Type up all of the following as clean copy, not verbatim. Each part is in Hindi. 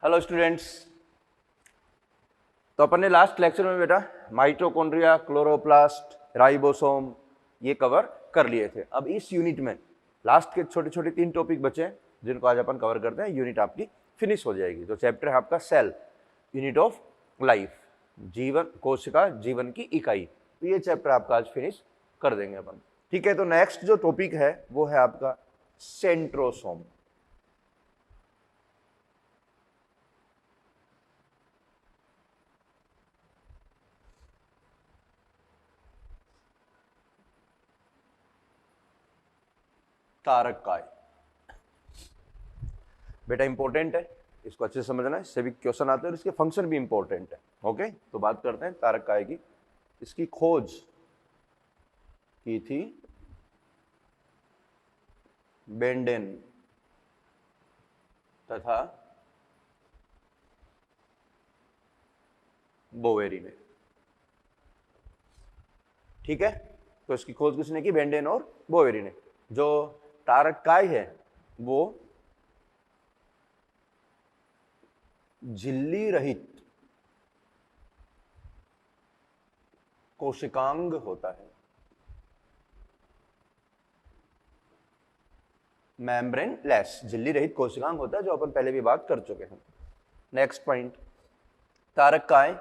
Hello students. तो अपन ने लास्ट लेक्चर में बेटा माइटोकॉन्ड्रिया, क्लोरोप्लास्ट, राइबोसोम ये कवर कर लिए थे। अब इस यूनिट में लास्ट के छोटे छोटे 3 टॉपिक बचे हैं जिनको आज अपन कवर करते हैं। यूनिट आपकी फिनिश हो जाएगी। जो चैप्टर है आपका सेल, यूनिट ऑफ लाइफ, जीवन, कोशिका जीवन की इकाई, तो ये चैप्टर आपका आज फिनिश कर देंगे अपन। ठीक है, तो नेक्स्ट जो टॉपिक है वो है आपका सेंट्रोसोम। तारककाय बेटा इंपॉर्टेंट है, इसको अच्छे से समझना है, इससे भी क्वेश्चन आते हैं और इसके फंक्शन भी इंपॉर्टेंट है। ओके, तो बात करते हैं तारककाय की। इसकी खोज की थी बेंडेन तथा बोवेरी ने। ठीक है, तो इसकी खोज किसने की? बेंडेन और बोवेरी ने। जो तारककाय है वो झिल्ली रहित कोशिकांग होता है, मेम्ब्रेन लेस, झिल्ली रहित कोशिकांग होता है, जो अपन पहले भी बात कर चुके हैं। नेक्स्ट पॉइंट, तारककाय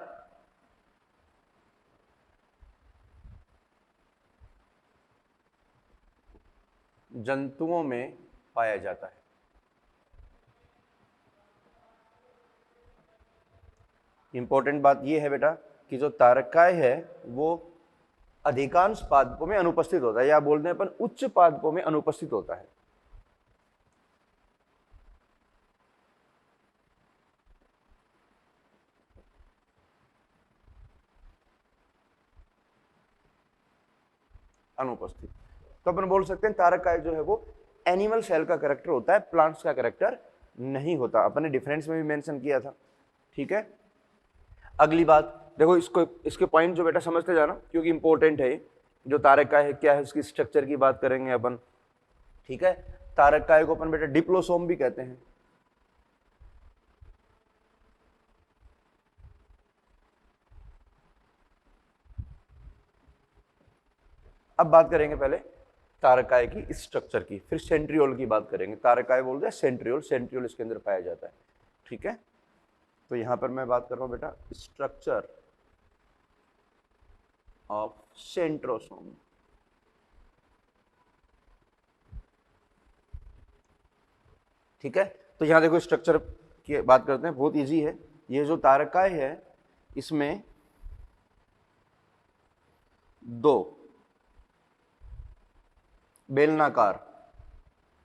जंतुओं में पाया जाता है। इंपॉर्टेंट बात यह है बेटा कि जो तारककाय है वो अधिकांश पादपों में अनुपस्थित होता है, या बोलते हैं अपन उच्च पादपों में अनुपस्थित होता है। अनुपस्थित, तो अपन बोल सकते हैं तारककाय जो है वो एनिमल सेल का कैरेक्टर होता है, प्लांट्स का कैरेक्टर नहीं होता। अपन ने डिफरेंस में भी मेंशन किया था। ठीक है, अगली बात देखो, इसको इसके पॉइंट जो बेटा समझते जाना क्योंकि इंपॉर्टेंट है। जो तारककाय है क्या है, उसकी स्ट्रक्चर की बात करेंगे अपन। ठीक है, तारककाय को अपन बेटा डिप्लोसोम भी कहते हैं। अब बात करेंगे पहले तारककाय की स्ट्रक्चर की, फिर सेंट्रियोल की बात करेंगे। तारककाय बोलते हैं सेंट्रियोल, सेंट्रियोल इसके अंदर पाया जाता है। ठीक है, तो यहां पर मैं बात कर रहा हूं बेटा स्ट्रक्चर ऑफ सेंट्रोसोम। ठीक है, तो यहां देखो स्ट्रक्चर की बात करते हैं, बहुत इजी है। ये जो तारककाय है इसमें 2 बेलनाकार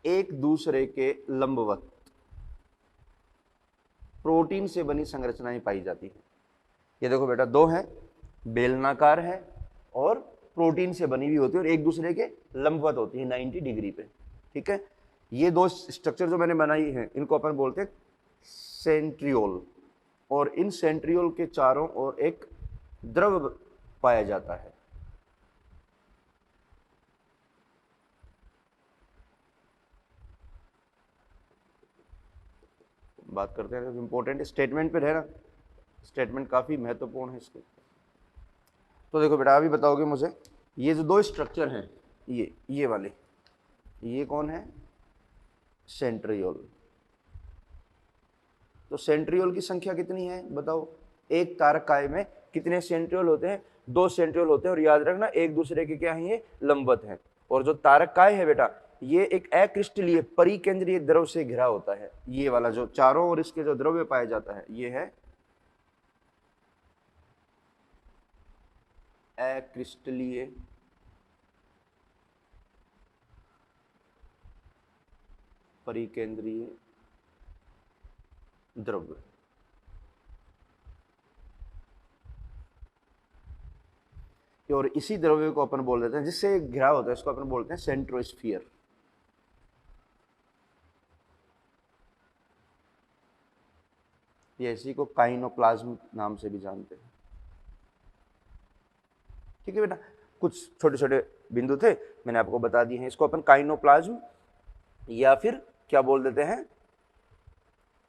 एक दूसरे के लंबवत प्रोटीन से बनी संरचनाएं पाई जाती है। ये देखो बेटा 2 हैं, बेलनाकार है और प्रोटीन से बनी हुई होती है और एक दूसरे के लंबवत होती है 90 डिग्री पे। ठीक है, ये 2 स्ट्रक्चर जो मैंने बनाई है इनको अपन बोलते हैं सेंट्रियोल, और इन सेंट्रियोल के चारों ओर एक द्रव पाया जाता है। बात करते हैं इंपॉर्टेंट स्टेटमेंट पे रहना, स्टेटमेंट काफी महत्वपूर्ण है इसके। तो देखो बेटा अभी बताओगे मुझे, ये जो 2 स्ट्रक्चर हैं, ये वाले, ये कौन है? सेंट्रियोल। तो सेंट्रियोल की संख्या कितनी है बताओ? एक तारककाय में कितने सेंट्रियोल होते हैं? 2 सेंट्रियोल होते हैं, और याद रखना एक दूसरे के क्या है, ये लंबवत हैं। और जो तारककाय है बेटा ये एक अक्रिस्टलीय परिकेंद्रीय द्रव से घिरा होता है। ये वाला जो चारों ओर इसके जो द्रव्य पाया जाता है ये है अक्रिस्टलीय परिकेंद्रीय द्रव्य। और इसी द्रव्य को अपन बोल देते हैं, जिससे घिरा होता है, इसको अपन बोलते हैं सेंट्रोस्फीयर। ये इसी को काइनोप्लाज्म नाम से भी जानते हैं। ठीक है बेटा, कुछ छोटे छोटे बिंदु थे मैंने आपको बता दिए हैं। इसको अपन काइनोप्लाज्म या फिर क्या बोल देते हैं?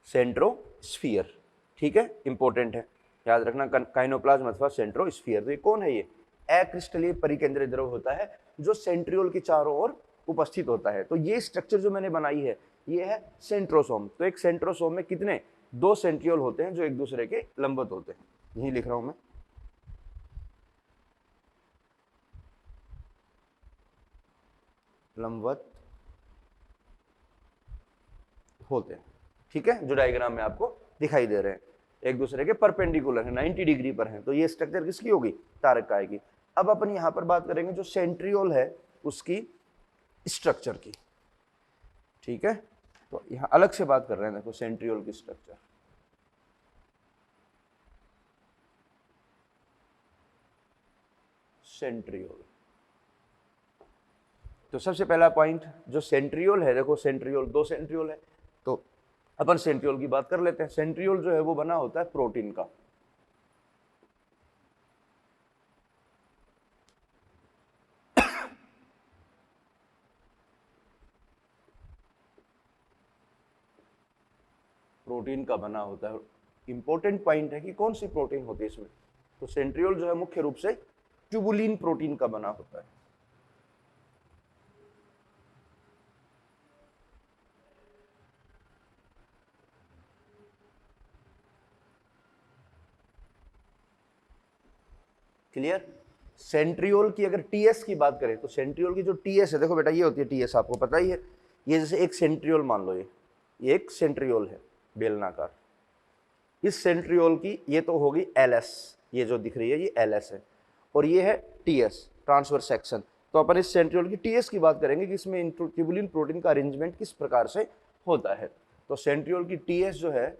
सेंट्रो सेंट्रोस्फीयर। ठीक है, इंपॉर्टेंट है, याद रखना, काइनोप्लाज्म अथवा सेंट्रोस्फीयर। तो ये कौन है? ये अक्रिस्टलीय परिकेंद्रित द्रव होता है जो सेंट्रियोल के चारों ओर उपस्थित होता है। तो ये स्ट्रक्चर जो मैंने बनाई है ये है सेंट्रोसोम। तो एक सेंट्रोसोम में कितने? 2 सेंट्रियोल होते हैं जो एक दूसरे के लंबवत होते हैं। यही लिख रहा हूं मैं, लंबवत होते हैं। ठीक है, जो डायग्राम में आपको दिखाई दे रहे हैं, एक दूसरे के परपेंडिकुलर है, 90 डिग्री पर है। तो ये स्ट्रक्चर किसकी होगी? तारकाय की। अब अपन यहां पर बात करेंगे जो सेंट्रियोल है उसकी स्ट्रक्चर की। ठीक है, तो यहां अलग से बात कर रहे हैं, देखो सेंट्रियोल की स्ट्रक्चर। सेंट्रियोल, तो सबसे पहला पॉइंट जो सेंट्रियोल है, देखो सेंट्रियोल 2 सेंट्रियोल है, तो अपन सेंट्रियोल की बात कर लेते हैं। सेंट्रियोल जो है वो बना होता है प्रोटीन का। प्रोटीन का बना होता है। इंपॉर्टेंट पॉइंट है कि कौन सी प्रोटीन होती है इसमें। तो सेंट्रियोल जो है मुख्य रूप से ट्यूबुलिन प्रोटीन का बना होता है। क्लियर? सेंट्रियोल की अगर टीएस की बात करें तो सेंट्रियोल की जो टीएस है, देखो बेटा ये होती है टीएस, आपको पता ही है। ये जैसे एक सेंट्रियोल मान लो, ये एक सेंट्रियोल है बेलनाकार। इस सेंट्रियोल की ये तो होगी एलएस, ये जो दिख रही है ये एलएस है, और ये है टीएस, ट्रांसवर्स सेक्शन। तो अपन इस सेंट्रियोल की टीएस की बात करेंगे कि इसमें ट्यूबुलिन प्रोटीन का अरेंजमेंट किस प्रकार से होता है। तो सेंट्रियोल की टीएस जो है,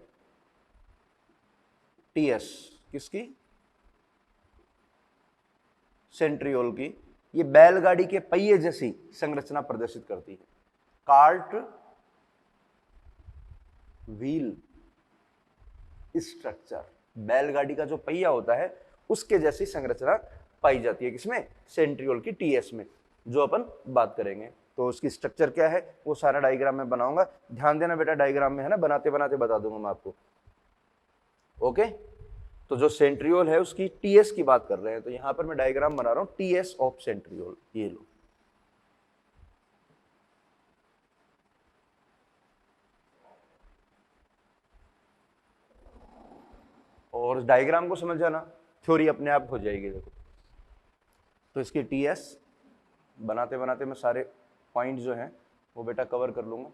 टीएस किसकी? सेंट्रियोल की, ये बैलगाड़ी के पहिए जैसी संरचना प्रदर्शित करती है। कार्ट व्हील स्ट्रक्चर, बैलगाड़ी का जो पहिया होता है उसके जैसी संरचना पाई जाती है किसमें? सेंट्रियोल की टीएस में, जो अपन बात करेंगे। तो उसकी स्ट्रक्चर क्या है वो सारा डायग्राम में बनाऊंगा, ध्यान देना बेटा, डायग्राम में है ना, बनाते बनाते बता दूंगा मैं आपको। ओके, तो जो सेंट्रियोल है उसकी टीएस की बात कर रहे हैं, तो यहां पर मैं डायग्राम बना रहा हूं टीएस ऑफ सेंट्रियोल, ये लो। और डायग्राम को समझ जाना, थ्योरी अपने आप हो जाएगी। देखो, तो इसकी टीएस बनाते बनाते मैं सारे पॉइंट जो हैं वो बेटा कवर कर लूंगा।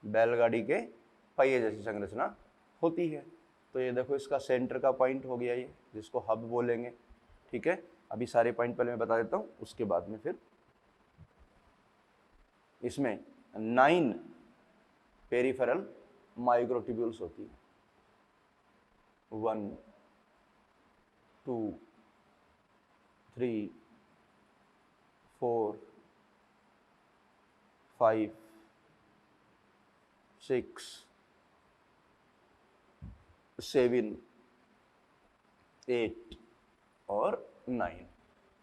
बैलगाड़ी के पहिए जैसी संरचना होती है। तो ये देखो इसका सेंटर का पॉइंट हो गया ये, जिसको हब बोलेंगे। ठीक है, अभी सारे पॉइंट पहले मैं बता देता हूँ, उसके बाद में फिर इसमें 9 पेरिफेरल माइक्रोट्यूब्यूल्स होती है। 1 2 3 4 5 6 7 8 और 9।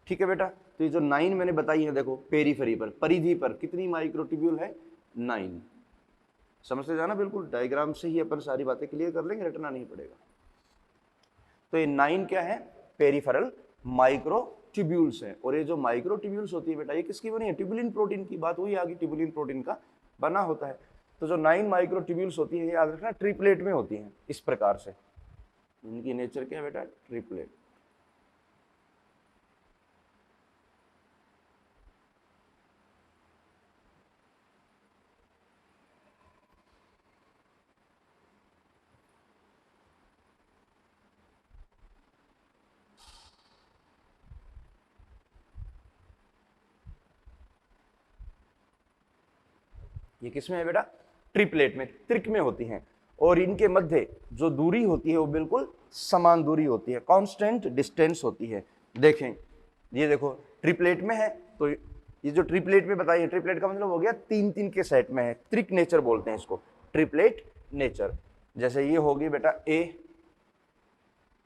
ठीक है बेटा, तो ये जो 9 मैंने बताई है, देखो पेरीफेरी पर, परिधि पर कितनी माइक्रोट्यूब्यूल है? 9। समझते जाना, बिल्कुल डायग्राम से ही अपन सारी बातें क्लियर कर लेंगे, रटना नहीं पड़ेगा। तो ये 9 क्या है? पेरिफेरल माइक्रोट्यूब्यूल्स है। और ये जो माइक्रोट्यूब्यूल्स होती है बेटा, ये किसकी बनी है? ट्यूबुलिन प्रोटीन की। बात हुई आगे, ट्यूबुलिन प्रोटीन का बना होता है। तो जो 9 माइक्रोट्यूब्यूल्स होती है, याद रखना ट्रिपलेट में होती हैं इस प्रकार से। इनकी नेचर क्या है बेटा? ट्रिपलेट। ये किसमें है बेटा? ट्रिपलेट में, त्रिक में होती हैं। और इनके मध्य जो दूरी होती है वो बिल्कुल समान दूरी होती है, कांस्टेंट डिस्टेंस होती है। देखें, ये देखो ट्रिपलेट में है, तो ये जो ट्रिपलेट में बताइए, ट्रिपलेट का मतलब हो गया 3-3 के सेट में है, त्रिक नेचर बोलते हैं इसको, ट्रिपलेट नेचर। जैसे ये होगी बेटा ए,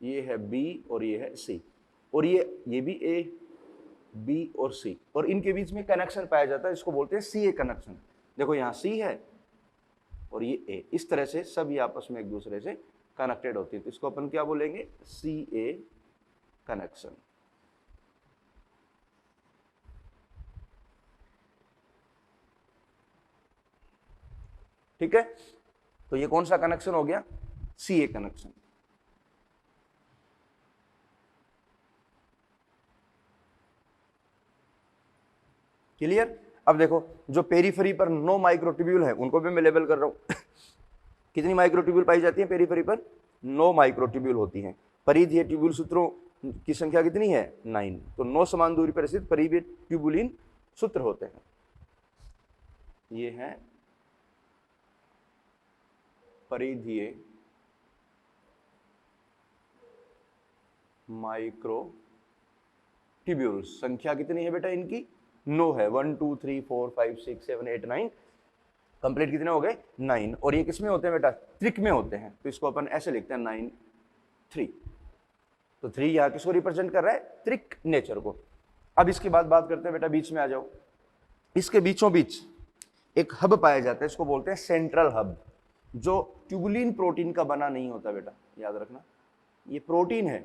ये है बी और ये है सी, और ये भी ए बी और सी, और इनके बीच में कनेक्शन पाया जाता है, इसको बोलते हैं सी ए कनेक्शन। देखो यहाँ सी है और ये ए, इस तरह से सब ये आपस में एक दूसरे से कनेक्टेड होती है, तो इसको अपन क्या बोलेंगे, सी ए कनेक्शन। ठीक है, तो ये कौन सा कनेक्शन हो गया, सी ए कनेक्शन। क्लियर। अब देखो जो पेरीफेरी पर नो माइक्रोट्यूब्यूल है उनको भी मैं लेबल कर रहा हूं कितनी माइक्रोट्यूब्यूल पाई जाती है पेरीफेरी पर, 9 माइक्रोट्यूब्यूल होती हैं। परिधीय ट्यूब्यूल सूत्रों की संख्या कितनी है, 9। तो 9 समान दूरी पर स्थित परिधीय ट्यूबुलिन सूत्र होते हैं। ये है परिधीय माइक्रोट्यूब्यूल। संख्या कितनी है बेटा इनकी, 9 है। 1 2 3 4 5 6 7 8 9, कंप्लीट कितने हो गए, 9। और ये किसमें होते हैं बेटा, त्रिक में होते हैं, तो इसको अपन ऐसे लिखते हैं 9 3। तो 3 यहाँ किसको रिप्रेजेंट कर रहा है, त्रिक नेचर को। अब इसके बाद बात करते हैं बेटा, बीच में आ जाओ। इसके बीचों बीच एक हब पाया जाता है, इसको बोलते हैं सेंट्रल हब, जो ट्यूबुलिन प्रोटीन का बना नहीं होता बेटा, याद रखना। ये प्रोटीन है,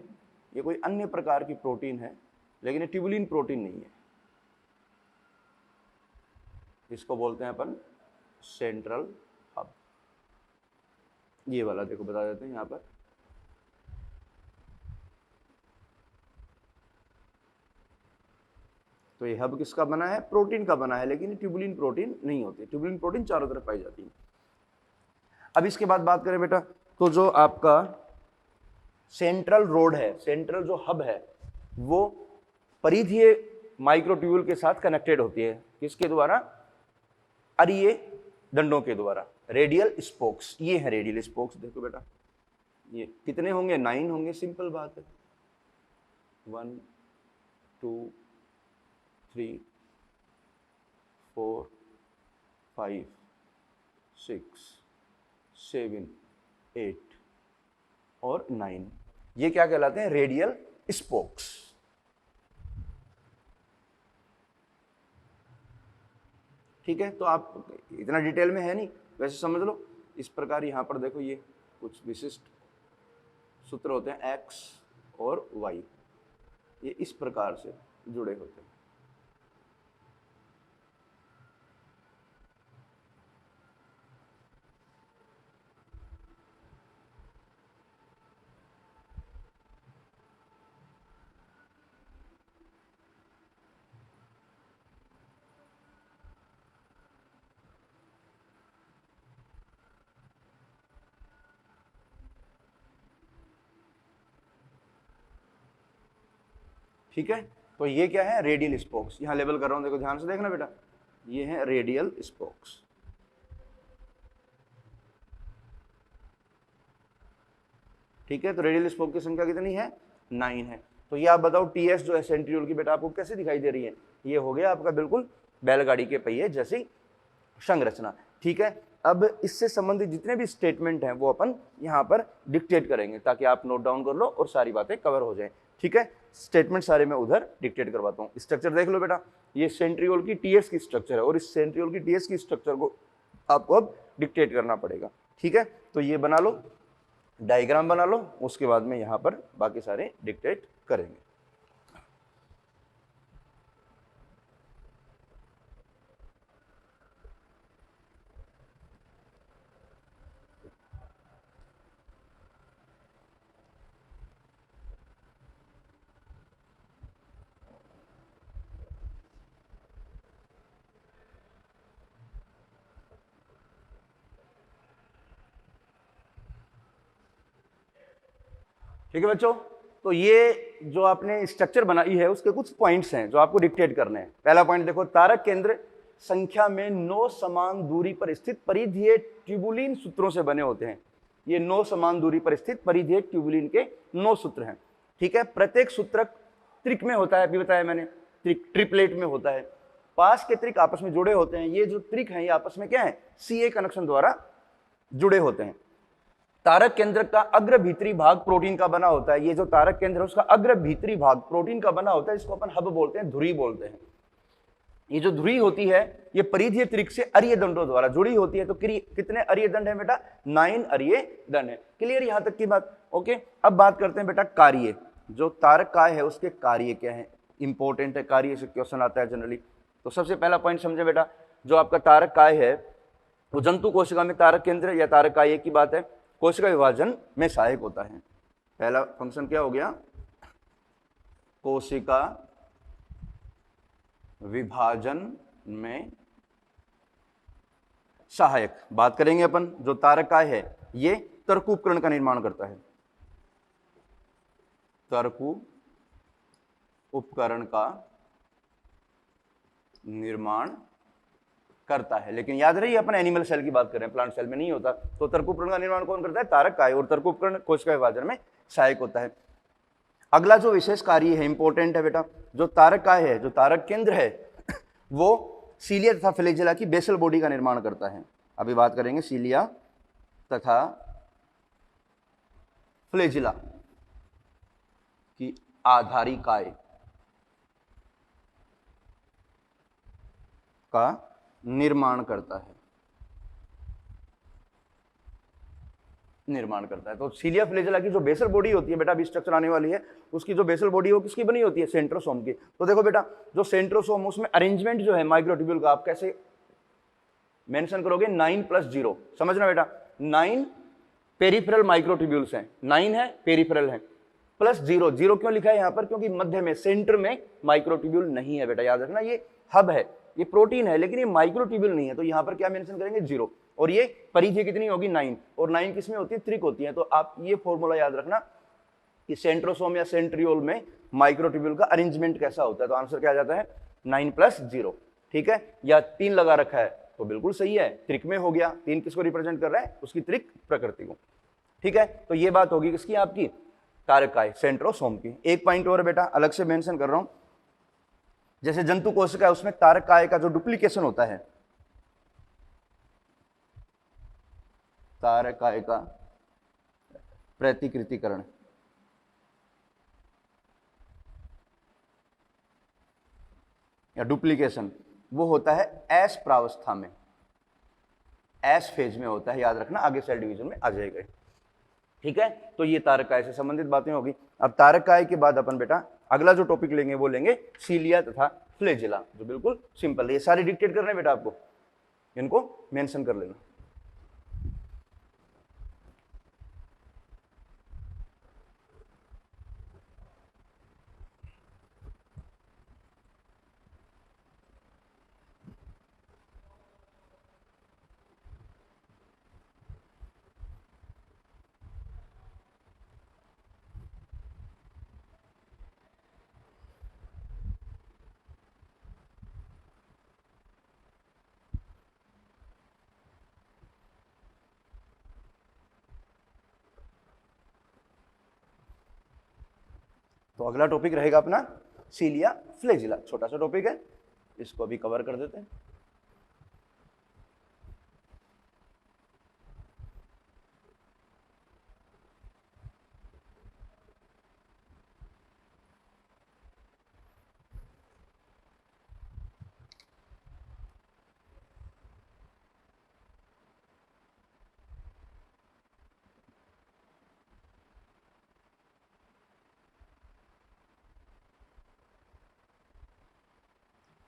ये कोई अन्य प्रकार की प्रोटीन है, लेकिन ये ट्यूबुलिन प्रोटीन नहीं है। इसको बोलते हैं अपन सेंट्रल हब। ये वाला देखो बता देते हैं यहां पर, तो ये हब किसका बना है, प्रोटीन का बना है, लेकिन ट्यूबुलिन प्रोटीन नहीं होती। ट्यूबुलिन प्रोटीन चारों तरफ पाई जाती है। अब इसके बाद बात करें बेटा, तो जो आपका सेंट्रल रोड है, सेंट्रल जो हब है, वो परिधीय माइक्रोट्यूब्यूल के साथ कनेक्टेड होती है। किसके द्वारा, अरीय दंडों के द्वारा, रेडियल स्पोक्स। ये है रेडियल स्पोक्स। देखो बेटा ये कितने होंगे, 9 होंगे, सिंपल बात है। 1 2 3 4 5 6 7 8 और 9, ये क्या कहलाते हैं, रेडियल स्पोक्स। ठीक है, तो आप इतना डिटेल में है नहीं, वैसे समझ लो। इस प्रकार यहां पर देखो, ये कुछ विशिष्ट सूत्र होते हैं, एक्स और वाई, ये इस प्रकार से जुड़े होते हैं। ठीक है, तो ये क्या है, रेडियल स्पोक्स। यहां लेबल कर रहा हूं, देखो ध्यान से देखना बेटा, ये है रेडियल स्पोक्स। ठीक है, तो रेडियल स्पोक की संख्या कितनी है, 9 है। तो ये आप बताओ टीएस जो है सेंट्रियोल की बेटा आपको कैसे दिखाई दे रही है, ये हो गया आपका बिल्कुल बैलगाड़ी के पहिए जैसी संरचना। ठीक है, अब इससे संबंधित जितने भी स्टेटमेंट हैं वो अपन यहाँ पर डिक्टेट करेंगे, ताकि आप नोट डाउन कर लो और सारी बातें कवर हो जाएं। ठीक है, स्टेटमेंट सारे मैं उधर डिक्टेट करवाता हूँ। स्ट्रक्चर देख लो बेटा, ये सेंट्रियोल की टीएस की स्ट्रक्चर है, और इस सेंट्रियोल की टीएस की स्ट्रक्चर को आपको अब डिक्टेट करना पड़ेगा। ठीक है, तो ये बना लो, डायग्राम बना लो, उसके बाद में यहाँ पर बाकी सारे डिक्टेट करेंगे। ठीक है बच्चों, तो ये जो आपने स्ट्रक्चर बनाई है उसके कुछ पॉइंट्स हैं जो आपको डिक्टेट करने हैं। पहला पॉइंट देखो, तारक केंद्र संख्या में 9 समान दूरी पर स्थित परिधीय ट्यूबुलिन सूत्रों से बने होते हैं। ये 9 समान दूरी पर स्थित परिधीय ट्यूबुलिन के 9 सूत्र हैं। ठीक है, प्रत्येक सूत्रक त्रिक में होता है, अभी बताया मैंने, त्रिक ट्रिपलेट में होता है। पास के त्रिक आपस में जुड़े होते हैं। ये जो त्रिक हैं ये आपस में क्या है, सीए कनेक्शन द्वारा जुड़े होते हैं। तारक केंद्र का अग्र भीतरी भाग प्रोटीन का बना होता है। ये जो तारक केंद्र है उसका अग्र भीतरी भाग प्रोटीन का बना होता है, इसको अपन हब बोलते हैं, धुरी बोलते हैं। ये जो धुरी होती है ये परिधीय त्रिक से अरीय दंडों द्वारा जुड़ी होती है। तो कितने अरीय दंड है बेटा? 9 अरीय दंड है। क्लियर यहां तक की बात? ओके, अब बात करते हैं बेटा कार्य। जो तारक काय है उसके कार्य क्या है? इंपॉर्टेंट है, कार्य से क्वेश्चन आता है जनरली। तो सबसे पहला पॉइंट समझे बेटा, जो आपका तारक काय है वो जंतु कोशिका में तारक केंद्र या तारक काय की बात है, कोशिका विभाजन में सहायक होता है। पहला फंक्शन क्या हो गया? कोशिका विभाजन में सहायक। बात करेंगे अपन, जो तारक काय है ये तर्कु उपकरण का निर्माण करता है, तर्कु उपकरण का निर्माण करता है। लेकिन याद रहिए अपन एनिमल सेल की बात कर रहे हैं, प्लांट सेल में नहीं होता। तो तर्कु उपकरण का निर्माण कौन करता है? तारक काय। और तर्कु उपकरण कोशिका विभाजन में सहायक होता है। अगला जो विशेष कार्य है, इंपॉर्टेंट है बेटा, जो तारक काय है, जो तारक केंद्र है वो सीलिया तथा फ्लैजेला की बेसल बॉडी का निर्माण करता है। अभी बात करेंगे सीलिया तथा फ्लैजेला की आधारी काय का निर्माण करता है, तो सीलिया फ्लैजेला की जो बेसल बॉडी होती है बेटा, अभी स्ट्रक्चर आने वाली है, उसकी जो बेसल बॉडी हो किसकी बनी होती है? सेंट्रोसोम की। तो देखो बेटा, जो सेंट्रोसोम उसमें अरेंजमेंट जो है माइक्रोट्यूब्यूल का, आप कैसे मेंशन करोगे? 9+0। समझना बेटा, 9 पेरिफेरल माइक्रोट्यूब्यूल्स हैं, 9 है पेरिफेरल है, +0। 0 क्यों लिखा है यहां पर? क्योंकि मध्य में, सेंटर में माइक्रोट्यूब्यूल नहीं है बेटा, याद रखना। ये हब है, ये प्रोटीन है, लेकिन ये माइक्रोट्यूब्यूल नहीं है। तो यहां पर क्या मेंशन करेंगे? 0। और ये परिधि कितनी होगी? 9। और 9 किसमें होती है? त्रिक होती है। तो आप ये फॉर्मूला याद रखना कि सेंट्रोसोम या सेंट्रियोल में माइक्रोट्यूब्यूल का अरेंजमेंट कैसा होता है। तो आंसर क्या आ जाता है? 9+0। ठीक है, या 3 लगा रखा है तो बिल्कुल सही है, त्रिक में हो गया। 3 किसको रिप्रेजेंट कर रहा है? उसकी त्रिक प्रकृति को। ठीक है, तो ये बात होगी किसकी? आपकी तारक काय, सेंट्रोसोम की। एक पॉइंट और बेटा अलग से मेंशन कर रहा हूं, जैसे जंतु कोशिका है उसमें तारक काय का जो डुप्लीकेशन होता है, तारक काय का प्रतिकृतिकरण, या डुप्लीकेशन, वो होता है एस प्रावस्था में, एस फेज में होता है। याद रखना, आगे सेल डिवीजन में आ जाएगा। ठीक है, तो ये तारक काय से संबंधित बातें होगी। अब तारक काय के बाद अपन बेटा अगला जो टॉपिक लेंगे वो लेंगे सीलिया तथा फ्लैजेला, जो बिल्कुल सिंपल है। ये सारे डिक्टेट करने बेटा आपको, इनको मेंशन कर लेना। तो अगला टॉपिक रहेगा अपना सीलिया फ्लैजेला, छोटा सा टॉपिक है, इसको अभी कवर कर देते हैं।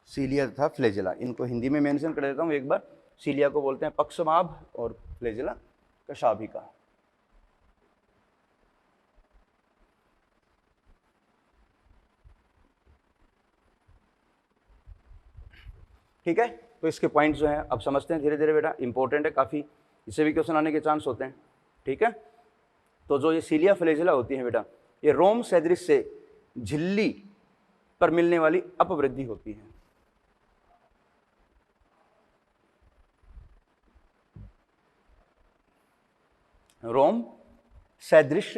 सीलिया तथा फ्लैजेला, इनको हिंदी में मेंशन कर देता हूं एक बार। सीलिया को बोलते हैं पक्षमाभ और फ्लैजेला कशाभिका। ठीक है, तो इसके पॉइंट्स जो हैं अब समझते हैं धीरे धीरे बेटा, इंपॉर्टेंट है काफी, इससे भी क्वेश्चन आने के चांस होते हैं। ठीक है, तो जो ये सीलिया फ्लैजेला होती है बेटा, ये रोम सदृश से झिल्ली पर मिलने वाली अपवृद्धि होती है। रोम सदृश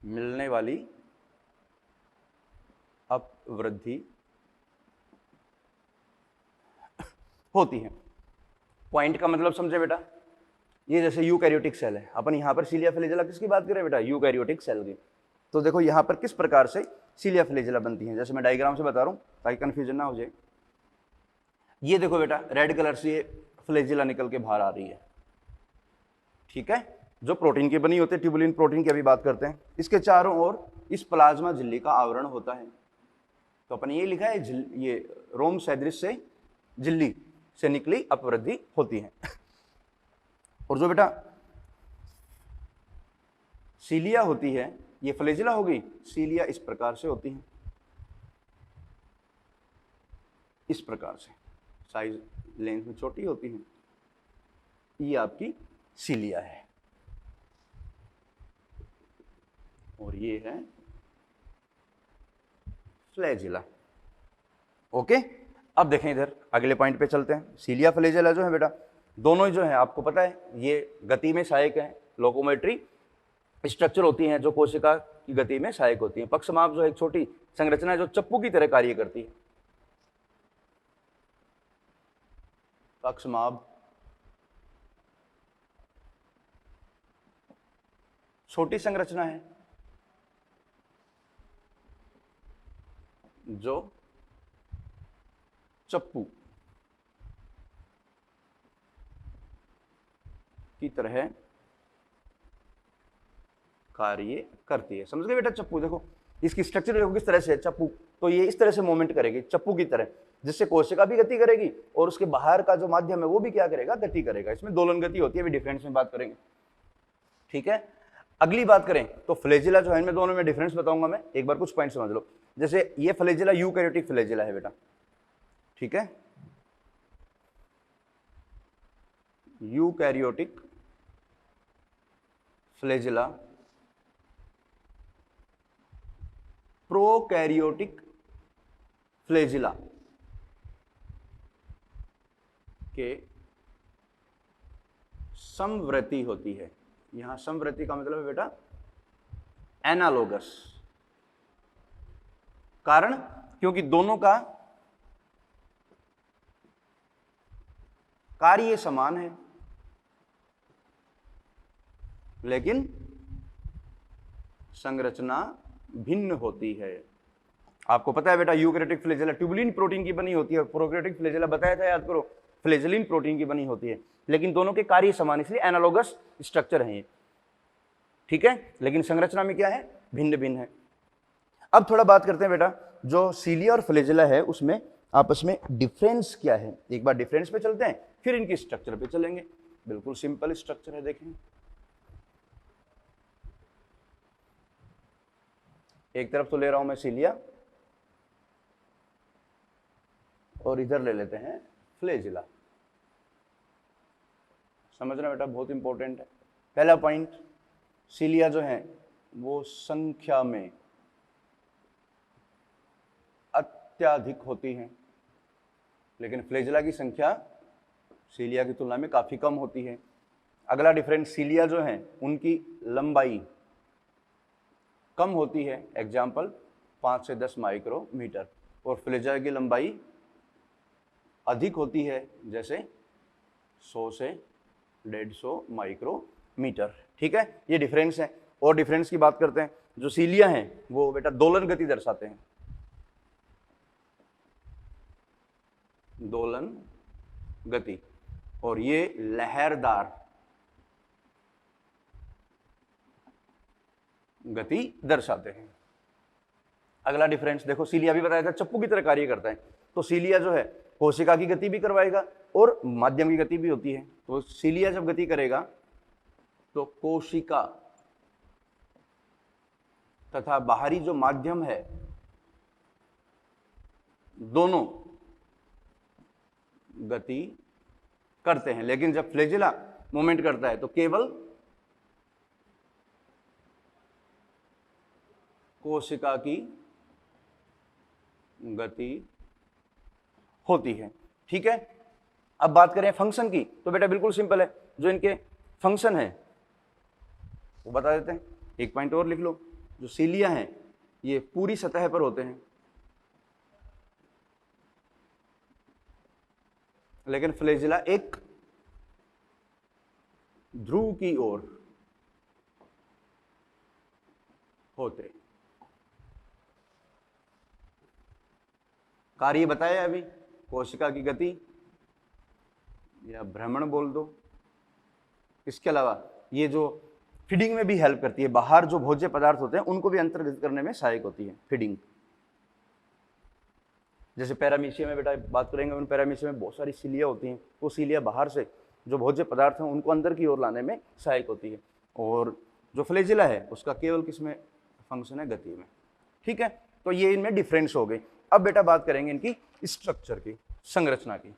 मिलने वाली अपवृद्धि होती है। पॉइंट का मतलब समझे बेटा, ये जैसे यूकैरियोटिक सेल है, अपन यहाँ पर सीलिया फ्लैजेला किसकी बात करें बेटा, यूकैरियोटिक सेल की। तो देखो यहाँ पर किस प्रकार से सीलिया फ्लैजेला बनती है, जैसे मैं डायग्राम से बता रहा हूँ ताकि कंफ्यूजन ना हो जाए। ये देखो बेटा रेड कलर से ये फ्लैजेला निकल के बाहर आ रही है, ठीक है, जो प्रोटीन की बनी होती है, ट्यूबुलिन प्रोटीन की अभी बात करते हैं। इसके चारों ओर इस प्लाज्मा झिल्ली का आवरण होता है। तो अपन ये लिखा है ये रोम सदृश से झिल्ली से निकली अपवृद्धि होती है। और जो बेटा सीलिया होती है, ये फ्लैजेला हो गई, सीलिया इस प्रकार से होती है, इस प्रकार से साइज लेंथ में छोटी होती है, ये आपकी सीलिया है। और ये है फ्लैजेला। ओके, अब देखें इधर अगले पॉइंट पे चलते हैं। सीलिया फ्लैजेला जो है बेटा, दोनों ही जो है आपको पता है ये गति में सहायक है, लोकोमेट्री स्ट्रक्चर होती हैं जो कोशिका की गति में सहायक होती हैं। पक्षमाप जो एक छोटी संरचना है जो चप्पू की तरह कार्य करती है। पक्षमाप छोटी संरचना है जो चप्पू की तरह कार्य करती है। समझ गए बेटा, चप्पू देखो इसकी स्ट्रक्चर देखो किस तरह से है, चप्पू तो ये इस तरह से मूवमेंट करेगी चप्पू की तरह, जिससे कोशिका भी गति करेगी और उसके बाहर का जो माध्यम है वो भी क्या करेगा, गति करेगा। इसमें दोलन गति होती है, अभी डिफरेंस में बात करेंगे, ठीक है। अगली बात करें तो फ्लैजेला जो है, इनमें दोनों में डिफरेंस बताऊंगा मैं, एक बार कुछ पॉइंट समझ लो। जैसे ये फ्लैजेला यूकैरियोटिक फ्लैजेला है बेटा, ठीक है, यूकैरियोटिक फ्लैजेला प्रोकैरियोटिक फ्लैजेला के समवर्ती होती है। यहां समवर्ती का मतलब है बेटा एनालोगस, कारण क्योंकि दोनों का कार्य समान है लेकिन संरचना भिन्न होती है। आपको पता है बेटा यूकैरियोटिक फ्लैजेला ट्यूबुलिन प्रोटीन की बनी होती है और प्रोकैरियोटिक फ्लैजेला बताया था, याद करो, फ्लैजेलिन प्रोटीन की बनी होती है, लेकिन दोनों के कार्य समान, इसलिए एनालोगस स्ट्रक्चर है ये, ठीक है, लेकिन संरचना में क्या है, भिन्न भिन्न है। अब थोड़ा बात करते हैं बेटा जो सीलिया और फ्लैजेला है उसमें आपस में डिफरेंस क्या है। एक बार डिफरेंस पे चलते हैं फिर इनकी स्ट्रक्चर पे चलेंगे। बिल्कुल सिंपल स्ट्रक्चर है, देखें एक तरफ तो ले रहा हूं मैं सीलिया और इधर ले लेते हैं फ्लैजेला। समझना बेटा बहुत इंपॉर्टेंट है। पहला पॉइंट, सीलिया जो है वो संख्या में अत्यधिक होती हैं लेकिन फ्लैजेला की संख्या सीलिया की तुलना में काफी कम होती है। अगला डिफरेंस, सीलिया जो है उनकी लंबाई कम होती है, एग्जाम्पल 5 से 10 माइक्रोमीटर, और फ्लैजेला की लंबाई अधिक होती है जैसे 100 से 150 माइक्रोमीटर, ठीक है, ये डिफरेंस है। और डिफरेंस की बात करते हैं, जो सीलिया हैं वो बेटा दोलन गति दर्शाते हैं, दोलन गति, और ये लहरदार गति दर्शाते हैं। अगला डिफरेंस देखो, सीलिया भी बताया था चप्पू की तरह कार्य करता है, तो सीलिया जो है कोशिका की गति भी करवाएगा और माध्यम की गति भी होती है। तो सीलिया जब गति करेगा तो कोशिका तथा बाहरी जो माध्यम है दोनों गति करते हैं, लेकिन जब फ्लैजेला मूवमेंट करता है तो केवल कोशिका की गति होती है, ठीक है। अब बात करें फंक्शन की तो बेटा बिल्कुल सिंपल है, जो इनके फंक्शन है वो बता देते हैं। एक पॉइंट और लिख लो, जो सीलिया हैं ये पूरी सतह पर होते हैं, लेकिन फ्लैजिला एक ध्रुव की ओर होते। कार्य बताया अभी, कोशिका की गति या भ्रमण बोल दो। इसके अलावा ये जो फीडिंग में भी हेल्प करती है, बाहर जो भोज्य पदार्थ होते हैं उनको भी अंतर्गत करने में सहायक होती है फीडिंग। जैसे पैरामीशिया में बेटा बात करेंगे, उन पैरामीशिया में बहुत सारी सीलिया होती हैं, वो सीलिया बाहर से जो भोज्य पदार्थ हैं उनको अंदर की ओर लाने में सहायक होती है। और जो फ्लैजिला है उसका केवल किसमें फंक्शन है, गति में। ठीक है, तो ये इनमें डिफरेंस हो गई। अब बेटा बात करेंगे इनकी स्ट्रक्चर की, संरचना की।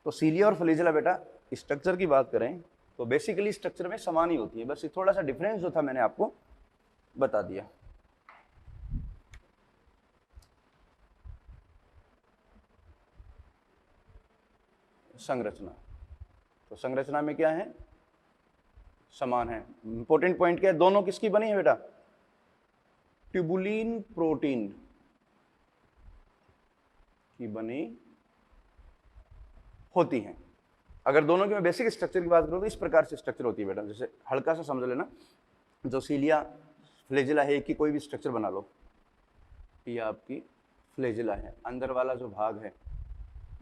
तो सीलिया और फ्लैजिला बेटा स्ट्रक्चर की बात करें तो बेसिकली स्ट्रक्चर में समान ही होती है, बस थोड़ा सा डिफरेंस जो था मैंने आपको बता दिया। संरचना, तो संरचना में क्या है, समान है। इंपॉर्टेंट पॉइंट क्या है, दोनों किसकी बनी है बेटा, ट्यूबुलिन प्रोटीन की बनी होती हैं। अगर दोनों की मैं बेसिक स्ट्रक्चर की बात करूं तो इस प्रकार से स्ट्रक्चर होती है बेटा, जैसे हल्का सा समझ लेना, जो सीलिया फ्लैजिला है कि कोई भी स्ट्रक्चर बना लो, ये आपकी फ्लैजिला है, अंदर वाला जो भाग है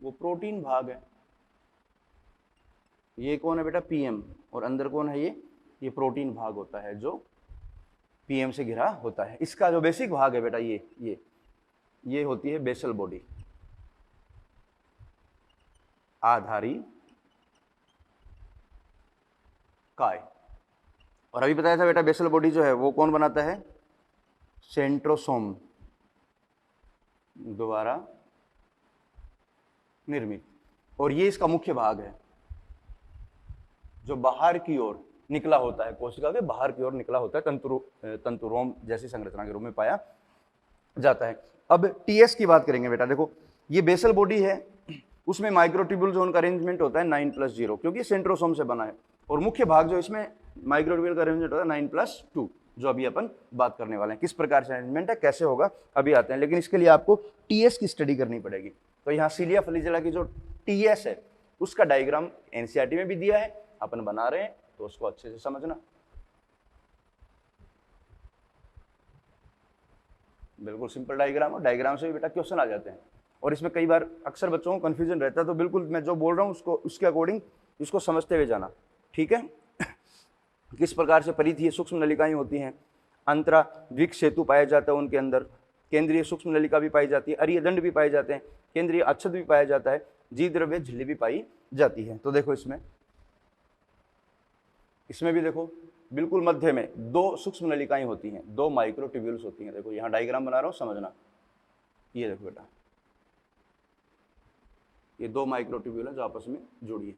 वो प्रोटीन भाग है। ये कौन है बेटा, पीएम, और अंदर कौन है, ये प्रोटीन भाग होता है जो पीएम से घिरा होता है। इसका जो बेसिक भाग है बेटा ये होती है बेसल बॉडी, आधारी काय। और अभी बताया था बेटा बेसल बॉडी जो है वो कौन बनाता है, सेंट्रोसोम द्वारा निर्मित। और ये इसका मुख्य भाग है जो बाहर की ओर निकला होता है, कोशिका के बाहर की ओर निकला होता है, तंतुरोम जैसी संरचना के रूप में पाया जाता है। अब टीएस की बात करेंगे बेटा, देखो ये बेसल बॉडी है, उसमें माइक्रोट्यूब्यूल जोन का अरेंजमेंट होता है 9+0, क्योंकि सेंट्रोसोम से बना है। और मुख्य भाग जो इसमें माइक्रोट्यूब्यूल का अरेंजमेंट होता है 9+2, जो अभी अपन बात करने वाले हैं। किस प्रकार से अरेंजमेंट है, कैसे होगा, अभी आते हैं, लेकिन इसके लिए आपको टीएस की स्टडी करनी पड़ेगी। तो यहाँ सीलिया फ्लैजिला की जो टीएस है उसका डायग्राम एनसीईआरटी में भी दिया है, अपन बना रहे हैं, तो उसको अच्छे से समझना। बिल्कुल सिंपल डायग्राम, और डायग्राम से भी बेटा क्वेश्चन आ जाते हैं। और इसमें कई बार अक्सर बच्चों को कंफ्यूजन रहता है, तो बिल्कुल मैं जो बोल रहा हूँ उसको उसके अकॉर्डिंग इसको समझते हुए जाना। ठीक है, किस प्रकार से परिधीय सूक्ष्म नलिकाएं होती हैं, अंतरा द्विक सेतु पाया जाता है उनके अंदर, केंद्रीय सूक्ष्म नलिका भी पाई जाती है, अरीय दंड भी पाए जाते हैं, केंद्रीय अच्छद भी पाया जाता है, जी द्रव्य झिल्ली भी पाई जाती है। तो देखो इसमें भी देखो बिल्कुल मध्य में दो सूक्ष्म नलिकाएं होती हैं, दो माइक्रोट्यूब्यूल्स होती हैं। देखो यहाँ डायग्राम बना रहा हूँ, समझना। ये देखो बेटा, ये दो माइक्रोट्यूब्यूल है जो आपस में जुड़ी है।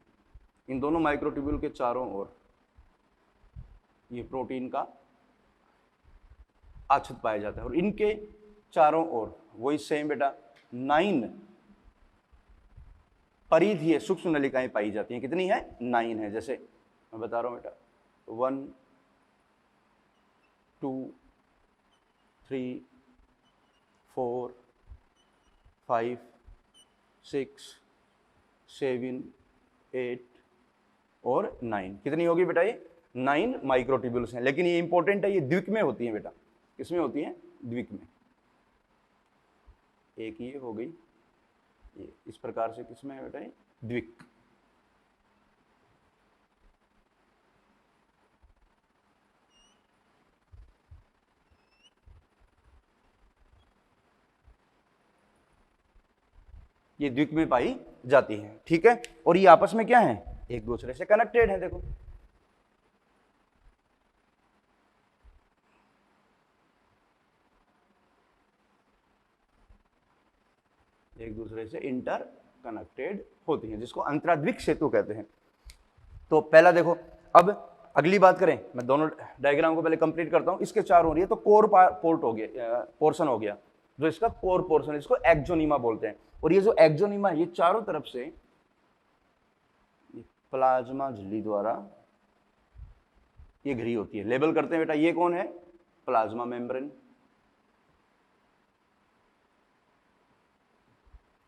इन दोनों माइक्रोट्यूब्यूल के चारों ओर ये प्रोटीन का आच्छद पाया जाता है, और इनके चारों ओर वही सेम बेटा 9 परिधीय सूक्ष्म नलिकाएं पाई जाती हैं। कितनी है, 9 है। जैसे मैं बता रहा हूं बेटा, 1 2 3 4 5 6 7 8 और 9। कितनी होगी बेटा, ये 9 माइक्रोट्यूब्यूल्स हैं। लेकिन ये इंपॉर्टेंट है, ये द्विक में होती है बेटा। किसमें होती है, द्विक में। एक ये हो गई, ये इस प्रकार से किसमें है बेटा, ये द्विक। ये द्विक में पाई जाती है। ठीक है, और ये आपस में क्या है, एक दूसरे से कनेक्टेड है। देखो एक दूसरे से इंटर कनेक्टेड होती हैं, जिसको अंतराद्विक सेतु कहते हैं। तो पहला देखो, अब अगली बात करें, मैं दोनों डायग्राम को पहले कंप्लीट करता हूं। इसके चारों ओर ये तो कोर पोर्ट हो गया, पोर्शन हो गया। जो इसका कोर पोर्शन है, इसको एक्सोनीमा बोलते हैं। और ये जो एक्सोनीमा है, ये चारों तरफ से प्लाज्मा झिल्ली द्वारा ये घिरी होती है। लेबल करते हैं बेटा, ये कौन है? Plasma membrane.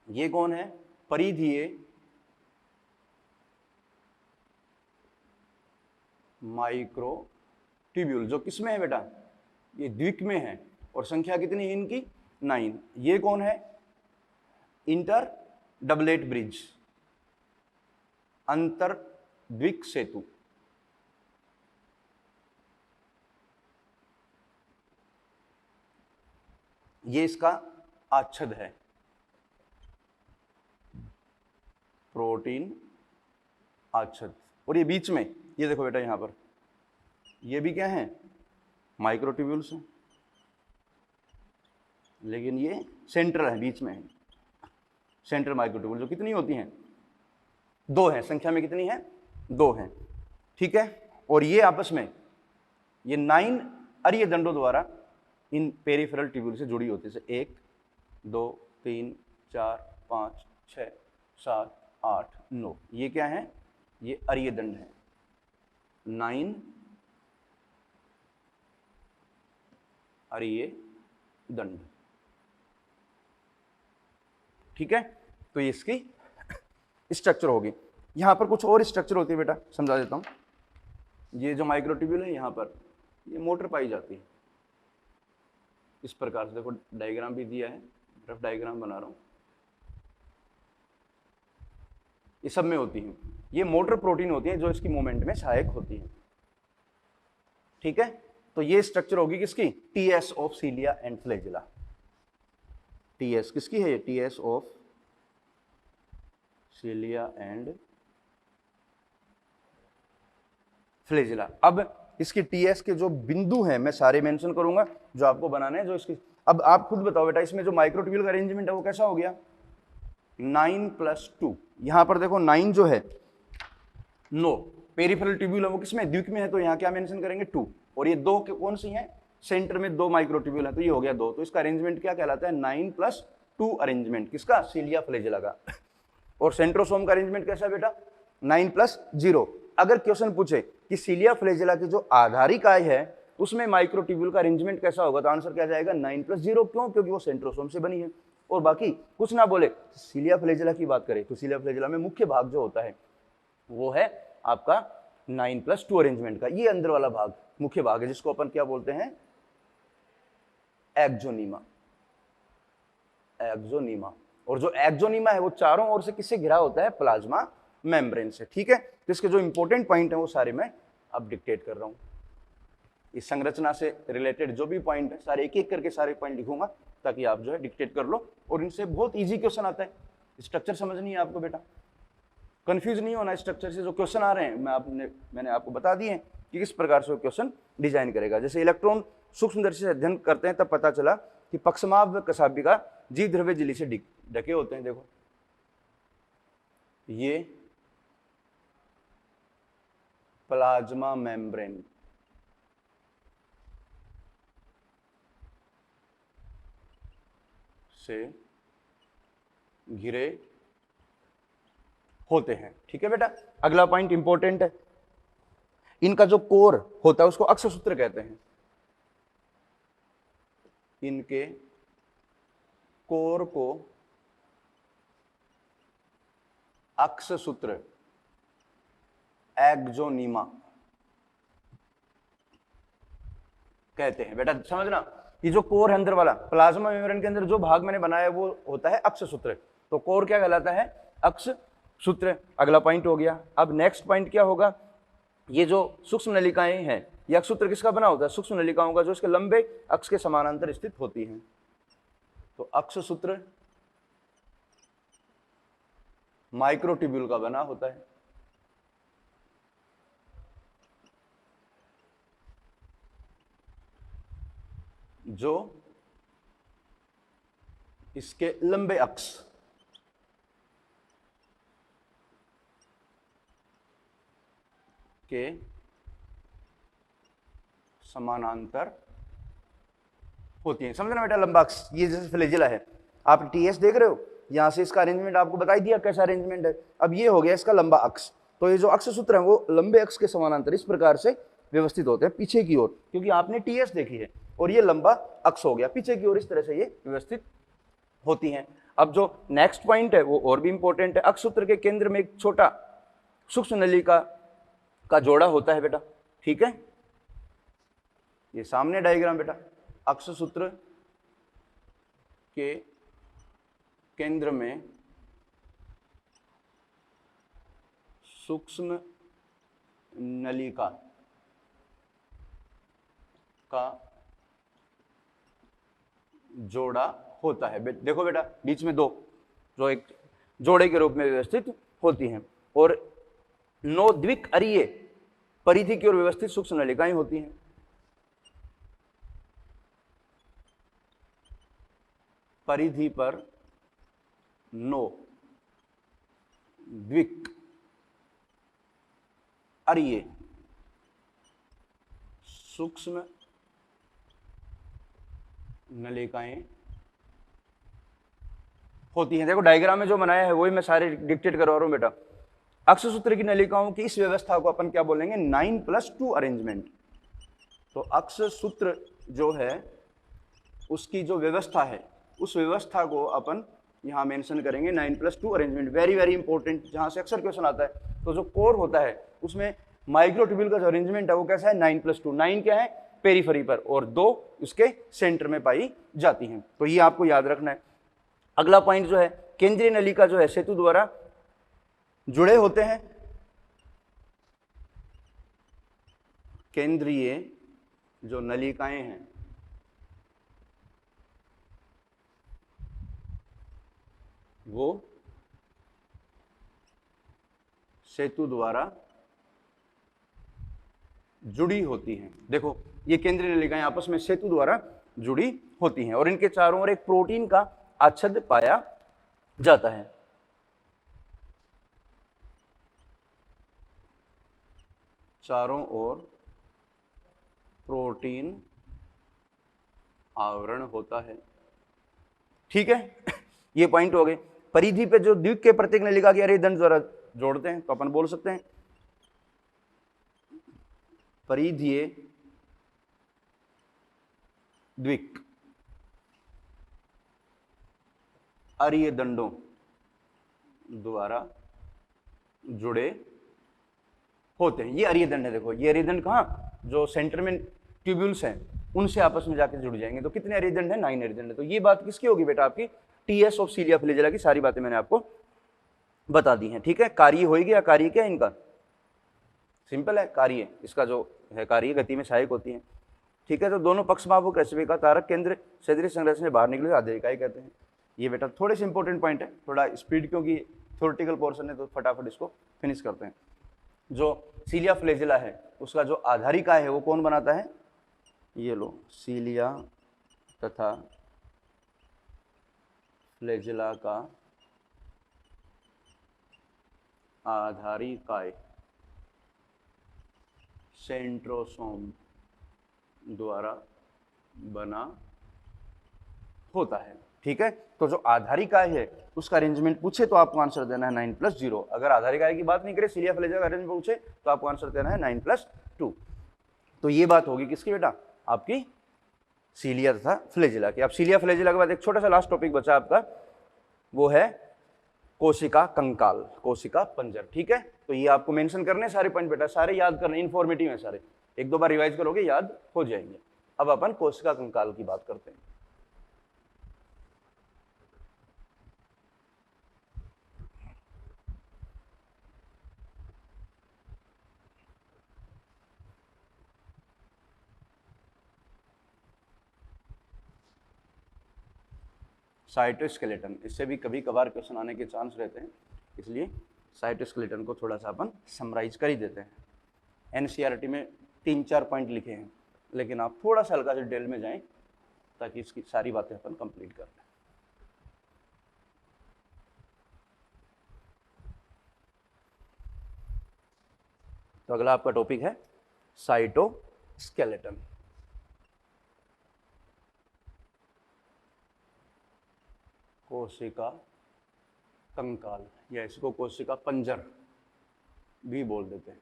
ये कौन है? परिधीय माइक्रोट्यूब्यूल, जो किसमें है बेटा? ये द्विक में है। और संख्या कितनी है इनकी? 9। ये कौन है? इंटर डबलेट ब्रिज, अंतर द्विक सेतु। ये इसका आच्छद है, प्रोटीन आच्छद। और ये बीच में, ये देखो बेटा यहां पर, ये भी क्या है? माइक्रोट्यूब्यूल्स हैं, लेकिन ये सेंट्रल है, बीच में है। सेंट्रल माइक्रोट्यूब्यूल जो कितनी होती हैं? 2 हैं। संख्या में कितनी है? 2 हैं। ठीक है। और ये आपस में ये 9 अरीय दंडों द्वारा इन पेरिफेरल ट्यूब्यूल से जुड़ी होती है। 1 2 3 4 5 6 7 8 9। ये क्या है? ये अरीय दंड है। 9 अरीय दंड। ठीक है। तो ये इसकी स्ट्रक्चर होगी। यहां पर कुछ और स्ट्रक्चर होती है बेटा, समझा देता हूं। ये जो माइक्रोट्यूब्यूल है, यहां पर ये मोटर पाई जाती है इस प्रकार से। देखो डायग्राम भी दिया है, रफ डायग्राम बना रहा हूं। ये सब में होती है। ये मोटर प्रोटीन होती है जो इसकी मूवमेंट में सहायक होती है। ठीक है। तो ये स्ट्रक्चर होगी किसकी? TS of cilia and flagella. TS किसकी है? ये TS of cilia and flagella. अब इसकी टीएस के जो बिंदु हैं मैं सारे मेंशन करूंगा जो आपको बनाने हैं, जो इसकी। अब आप खुद बताओ बेटा, इसमें जो माइक्रोट्यूब्यूल का अरेंजमेंट है वो कैसा हो गया? 9 + 2। यहां पर देखो 9 जो है, 9 पेरिफेरल ट्यूब्यूल है, वो किसमें? द्विक में है, तो यहां क्या मेंशन करेंगे? 2। और ये 2 कौन सी हैं? सेंटर में 2 माइक्रोट्यूब्यूल है, तो ये हो गया 2। तो इसका अरेंजमेंट क्या कहलाता है? 9 + 2 अरेंजमेंट। किसका? सीलिया फ्लैजेला का। और सेंट्रोसोम का अरेंजमेंट कैसा है बेटा? 9 + 0। अगर क्वेश्चन पूछे कि सीलिया फ्लैजेला की जो आधारिकाय है उसमें माइक्रोट्यूब्यूल का अरेंजमेंट कैसा होगा, तो आंसर क्या जाएगा? 9 + 0। क्यों? क्योंकि वो सेंट्रोसोम से बनी है। और बाकी कुछ ना बोले, सीलिया फ्लैजेला की बात करें तो सीलिया फ्लैजेला में मुख्य भाग जो होता है वो है आपका 9 + 2 अरेंजमेंट का। ये अंदर वाला भाग मुख्य भाग है, जिसको अपन क्या बोलते हैं? एक्सोनीमा। एक्सोनीमा। और जो एक्सोनीमा है वो चारों ओर से किससे घिरा होता है? प्लाज्मा मेम्ब्रेन से। ठीक है। तो इसके जो इंपॉर्टेंट पॉइंट है वो सारे मैं अब डिक्टेट कर रहा हूं। इस संरचना से रिलेटेड जो भी पॉइंट है सारे एक एक करके सारे पॉइंट लिखूंगा, ताकि आप जो है डिक्टेट कर लो। और इनसे बहुत इजी क्वेश्चन आता है। स्ट्रक्चर समझनी है आपको बेटा, कंफ्यूज नहीं होना स्ट्रक्चर से। जो क्वेश्चन आ रहे हैं मैंने आपको बता दिए कि किस प्रकार से वो क्वेश्चन डिजाइन करेगा। जैसे इलेक्ट्रॉन सूक्ष्मदर्शी से अध्ययन करते हैं तब पता चला कि पक्षमाभ व कशाभिका जीव द्रव्य झिल्ली से ढके होते हैं। देखो ये प्लाज्मा मेम्ब्रेन से घिरे होते हैं। ठीक है बेटा। अगला पॉइंट इंपॉर्टेंट है, इनका जो कोर होता है उसको अक्षसूत्र कहते हैं। इनके कोर को अक्षसूत्र, एक्सोनीमा कहते हैं। बेटा समझना, ये जो कोर है अंदर वाला, प्लाज्मा मेम्ब्रेन के अंदर जो भाग मैंने बनाया वो होता है अक्षसूत्र। तो कोर क्या कहलाता है? अक्षसूत्र। अगला पॉइंट हो गया। अब नेक्स्ट पॉइंट क्या होगा? ये जो सूक्ष्म नलिकाएं हैं, ये अक्षसूत्र किसका बना होता है? सूक्ष्म नलिकाओं का, जो इसके लंबे अक्ष के समानांतर स्थित होती हैं। तो अक्षसूत्र माइक्रोट्यूब्यूल का बना होता है। जो इसके लंबे अक्ष के समानांतर होती हैं। समझना बेटा, लंबा अक्ष ये जैसे फ्लैजिला है, आप टीएस देख रहे हो, यहाँ से इसका अरेंजमेंट आपको बताई दिया कैसा अरेंजमेंट है। अब ये हो गया इसका लंबा अक्ष, तो ये जो अक्ष सूत्र है वो लंबे अक्ष के समानांतर इस प्रकार से व्यवस्थित होते हैं पीछे की ओर, क्योंकि आपने टीएस देखी है, और ये लंबा अक्ष हो गया पीछे की ओर, इस तरह से ये व्यवस्थित होती हैं। अब जो नेक्स्ट पॉइंट है वो और भी इंपॉर्टेंट है। अक्ष सूत्र के केंद्र में एक छोटा सूक्ष्म नलिका का जोड़ा होता है बेटा, ठीक है, ये सामने डायग्राम बेटा, अक्ष सूत्र के केंद्र में सूक्ष्म नलिका का जोड़ा होता है। देखो बेटा, बीच में दो जो एक जोड़े के रूप में व्यवस्थित होती हैं, और 9 द्विअरीय परिधि की ओर व्यवस्थित सूक्ष्म नलिकाएं होती हैं। परिधि पर 9 द्विअरीय सूक्ष्म नलिकाएं होती हैं। देखो डायग्राम में जो बनाया है वही मैं सारे डिक्टेट करवा रहा हूं बेटा। अक्ष सूत्र की नलिकाओं की इस व्यवस्था को अपन क्या बोलेंगे, 9+2 अरेंजमेंट। तो अक्ष सूत्र जो है उसकी जो व्यवस्था है उस व्यवस्था को अपन यहां मेंशन करेंगे 9+2 अरेंजमेंट। वेरी वेरी इंपॉर्टेंट, जहां से अक्सर क्वेश्चन आता है। तो जो कोर होता है उसमें माइक्रोट्यूब्यूल का जो अरेंजमेंट है वो कैसा है, 9+2। 9 क्या है, पेरीफेरी पर, और 2 उसके सेंटर में पाई जाती हैं। तो ये आपको याद रखना है। अगला पॉइंट जो है, केंद्रीय नलिका जो है सेतु द्वारा जुड़े होते हैं। केंद्रीय जो नलिकाएं हैं वो सेतु द्वारा जुड़ी होती हैं। देखो ये केंद्रीय नलिकाएं आपस में सेतु द्वारा जुड़ी होती हैं, और इनके चारों ओर एक प्रोटीन का आच्छादन पाया जाता है। चारों ओर प्रोटीन आवरण होता है, ठीक है। ये पॉइंट हो गए। परिधि पे जो द्विक के प्रत्येक नलिका के अरेदंड द्वारा जोड़ते हैं, तो अपन बोल सकते हैं परिधीय द्विक अरीय दंडों द्वारा जुड़े होते हैं। ये अरीय दंड है। देखो ये अरीय दंड कहाँ, जो सेंटर में ट्यूब्यूल्स हैं उनसे आपस में जाकर जुड़ जाएंगे। तो कितने अरीय दंड है, 9 अरीय दंड है। तो ये बात किसकी होगी बेटा, आपकी टीएस ऑफ सीलिया फ्लैजिला की सारी बातें मैंने आपको बता दी हैं, ठीक है। कार्य होगी या कार्य क्या है इनका, सिंपल है, कार्य इसका जो है कार्य गति में सहायक होती है, ठीक है। तो दोनों पक्षमापक रश्मि का तारक केंद्र सदृश संरचना से बाहर निकले आधे इकाई कहते हैं। ये बेटा थोड़े से इंपॉर्टेंट पॉइंट है, थोड़ा स्पीड क्योंकि थ्योरेटिकल पोर्शन है तो फटाफट इसको फिनिश करते हैं। जो सीलिया फ्लैजिला है उसका जो आधारिकाय है वो कौन बनाता है, ये लो, सीलिया तथा फ्लैजिला का आधारिकाय सेंट्रोसोम द्वारा बना होता है, ठीक है। तो जो आधारिकाय है उसका अरेंजमेंट पूछे तो आपको आंसर देना है 9+0। अगर आधारिकाय की बात नहीं करे, सीलिया फ्लैजिला का अरेंजमेंट पूछे तो आपको आंसर देना है 9+2। तो ये बात होगी किसकी बेटा, आपकी सीलिया तथा फ्लैजिला की। अब सीलिया फ्लैजिला के बाद एक छोटा सा लास्ट टॉपिक बचा आपका, वो है कोशिका कंकाल, कोशिका पंजर, ठीक है। तो ये आपको मेंशन करने सारे पॉइंट बेटा, सारे याद करने, इंफॉर्मेटिव है सारे, एक दो बार रिवाइज करोगे याद हो जाएंगे। अब अपन कोशिका कंकाल की बात करते हैं। साइटोस्केलेटन, इससे भी कभी कभार क्वेश्चन आने के चांस रहते हैं, इसलिए साइटोस्केलेटन को थोड़ा सा अपन समराइज कर ही देते हैं। एनसीईआरटी में 3-4 पॉइंट लिखे हैं, लेकिन आप थोड़ा सा हल्का से डिटेल में जाएं ताकि इसकी सारी बातें अपन कंप्लीट कर लें। तो अगला आपका टॉपिक है साइटोस्केलेटन। कोशिका कंकाल या इसको कोशिका पंजर भी बोल देते हैं।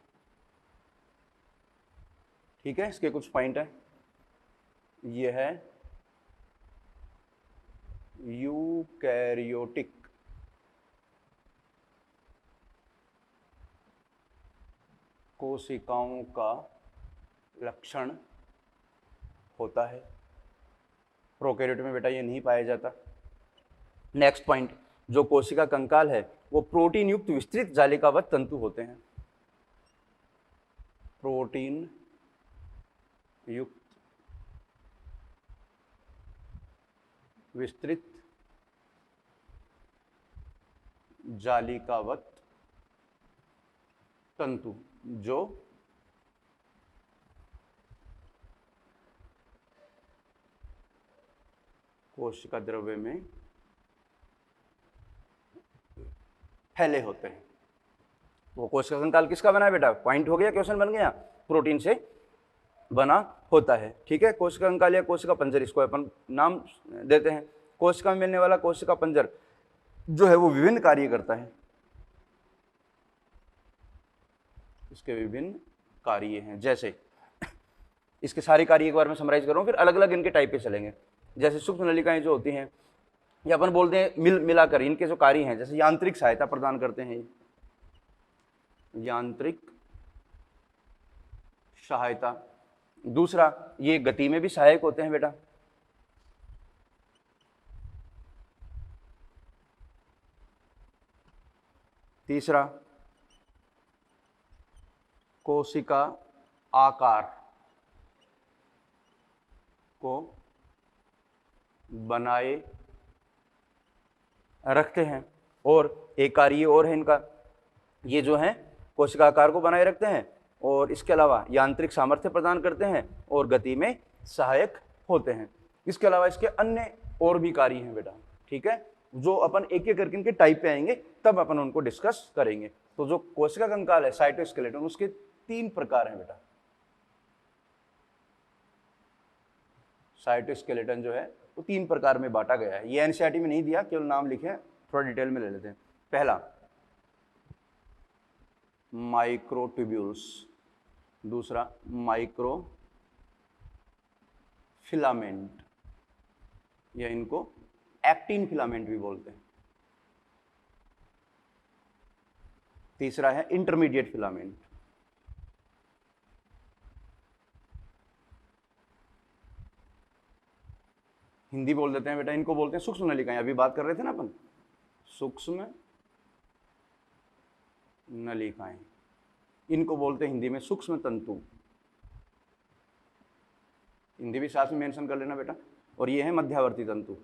ठीक है, इसके कुछ पॉइंट है। ये है यूकैरियोटिक कोशिकाओं का लक्षण होता है। प्रोकैरियोट में बेटा ये नहीं पाया जाता। नेक्स्ट पॉइंट, जो कोशिका कंकाल है वो प्रोटीन युक्त विस्तृत जालिकावत तंतु होते हैं। प्रोटीन युक्त विस्तृत जालिकावत तंतु जो कोशिका द्रव्य में फैले होते हैं। वो कोशिका कंकाल किसका बना है बेटा? पॉइंट हो गया, क्वेश्चन बन गया, प्रोटीन से बना होता है। ठीक है, कोशिका कंकाल या कोशिका पंजर इसको अपन नाम देते हैं। कोशिका में मिलने वाला कोशिका पंजर जो है वो विभिन्न कार्य करता है। इसके विभिन्न कार्य हैं, जैसे इसके सारे कार्य एक बार में समराइज कर रहा हूं, फिर अलग अलग इनके टाइप पे चलेंगे। जैसे सूक्ष्म नलिकाएं जो होती हैं, या अपन बोलते हैं मिलाकर इनके जो कार्य हैं, जैसे यांत्रिक सहायता प्रदान करते हैं, यांत्रिक सहायता। दूसरा, ये गति में भी सहायक होते हैं बेटा। तीसरा, कोशिका आकार को बनाए रखते हैं। और एक कार्य और है इनका, ये जो है कोशिका आकार को बनाए रखते हैं और इसके अलावा यांत्रिक सामर्थ्य प्रदान करते हैं और गति में सहायक होते हैं। इसके अलावा इसके अन्य और भी कार्य हैं बेटा। ठीक है, जो अपन एक एक करके इनके टाइप पे आएंगे तब अपन उनको डिस्कस करेंगे। तो जो कोशिका कंकाल है साइटोस्केलेटन, उसके 3 प्रकार हैं बेटा। साइटोस्केलेटन जो है वो 3 प्रकार में बांटा गया है। ये एनसीईआरटी में नहीं दिया, केवल नाम लिखे, थोड़ा डिटेल में ले लेते हैं। पहला माइक्रोट्यूब्यूल्स, दूसरा माइक्रो फिलामेंट या इनको एक्टिन फिलामेंट भी बोलते हैं। तीसरा है इंटरमीडिएट फिलामेंट। हिंदी बोल देते हैं बेटा, इनको बोलते हैं सूक्ष्म नलिकाएं। अभी बात कर रहे थे ना अपन, सूक्ष्म नलिकाएं, इनको बोलते हैं हिंदी में सूक्ष्म तंतु। हिंदी भी साथ में मेंशन कर लेना बेटा। और ये है मध्यावर्ती तंतु।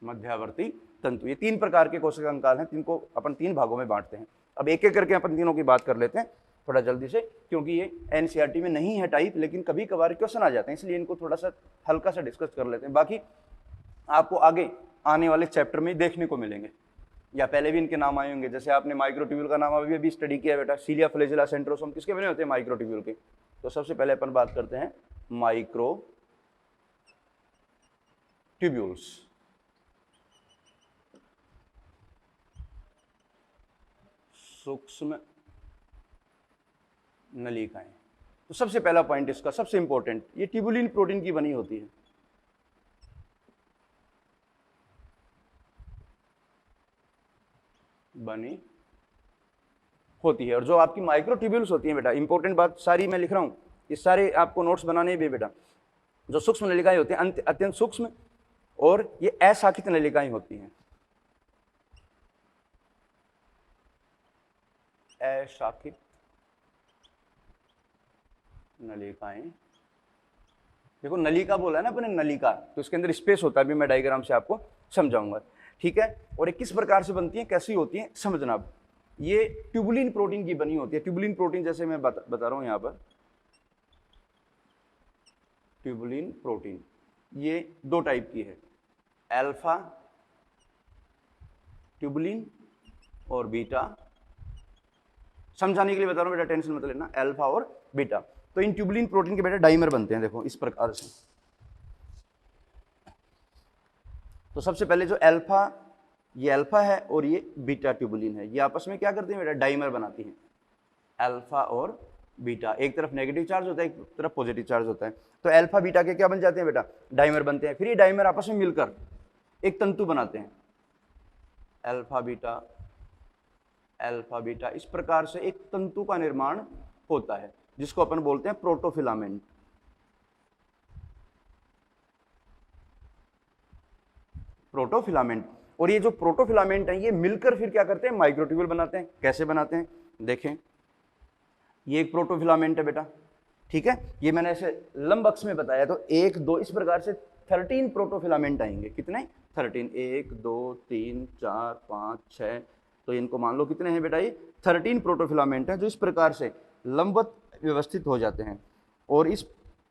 मध्यावर्ती तंतु, ये 3 प्रकार के कोशिका कंकाल हैं, जिनको अपन 3 भागों में बांटते हैं। अब एक एक करके अपन तीनों की बात कर लेते हैं थोड़ा जल्दी से, क्योंकि ये एनसीईआरटी में नहीं है टाइप, लेकिन कभी कभार क्वेश्चन आ जाते हैं, इसलिए इनको थोड़ा सा हल्का सा डिस्कस कर लेते हैं। बाकी आपको आगे आने वाले चैप्टर में देखने को मिलेंगे, या पहले भी इनके नाम आए होंगे। जैसे आपने माइक्रोट्यूब्यूल का नाम अभी स्टडी किया बेटा, सीलिया, फ्लैजेला, सेंट्रोसोम, किसके बने होते हैं? माइक्रोट्यूब्यूल के। तो सबसे पहले अपन बात करते हैं माइक्रोट्यूब्यूल्स। सूक्ष्म नलिकाएं। तो सबसे पहला पॉइंट इसका सबसे इंपॉर्टेंट, ये ट्यूबुलिन प्रोटीन की बनी होती है। बनी होती है। और जो आपकी माइक्रोट्यूब्यूल्स होती हैं बेटा, इंपॉर्टेंट बात सारी मैं लिख रहा हूं, ये सारे आपको नोट्स बनाने भी बेटा। जो सूक्ष्म नलिकाएं होती हैं अत्यंत सूक्ष्म, और ये अशाखित नलिकाएं होती हैं। अशाखित नलिकाएं, देखो नलिका बोला है ना अपने, नलिका, तो इसके अंदर स्पेस होता है, अभी मैं डायग्राम से आपको समझाऊंगा। ठीक है, और ये किस प्रकार से बनती है, कैसी होती है, समझना। अब ये ट्यूबुलिन प्रोटीन की बनी होती है। ट्यूबुलिन प्रोटीन जैसे मैं बता रहा हूं यहां पर, ट्यूबुलिन प्रोटीन ये 2 टाइप की है, अल्फा ट्यूबुलिन और बीटा। समझाने के लिए बता रहा हूं बेटा, टेंशन मत लेना, अल्फा और बीटा। तो इन ट्यूबुलिन प्रोटीन के बेटा डाइमर बनते हैं, देखो इस प्रकार से। तो सबसे पहले जो अल्फा, ये अल्फा है और ये बीटा ट्यूबुलिन है, ये आपस में क्या करते हैं बेटा, डाइमर बनाती हैं। अल्फा और बीटा, एक तरफ नेगेटिव चार्ज होता है, एक तरफ पॉजिटिव चार्ज होता है, तो अल्फा बीटा के क्या बन जाते हैं बेटा, डाइमर बनते हैं। फिर ये डाइमर आपस में मिलकर एक तंतु बनाते हैं, अल्फा बीटा, अल्फा बीटा, इस प्रकार से एक तंतु का निर्माण होता है जिसको अपन बोलते हैं प्रोटोफिलामेंट। प्रोटोफिलामेंट। और ये जो प्रोटोफिलामेंट है ये मिलकर फिर क्या करते हैं, माइक्रोट्यूब्यूल बनाते हैं। कैसे बनाते हैं देखें, ये एक प्रोटोफिलामेंट है बेटा, ठीक है, ये मैंने ऐसे लंब अक्ष में बताया, तो 1 2 इस प्रकार से 13 प्रोटोफिलामेंट आएंगे। कितने, 13, 1 2 3 4 5 6, तो इनको मान लो कितने हैं बेटा, ये 13 प्रोटोफिलामेंट हैं जो इस प्रकार से लंबवत व्यवस्थित हो जाते हैं। और इस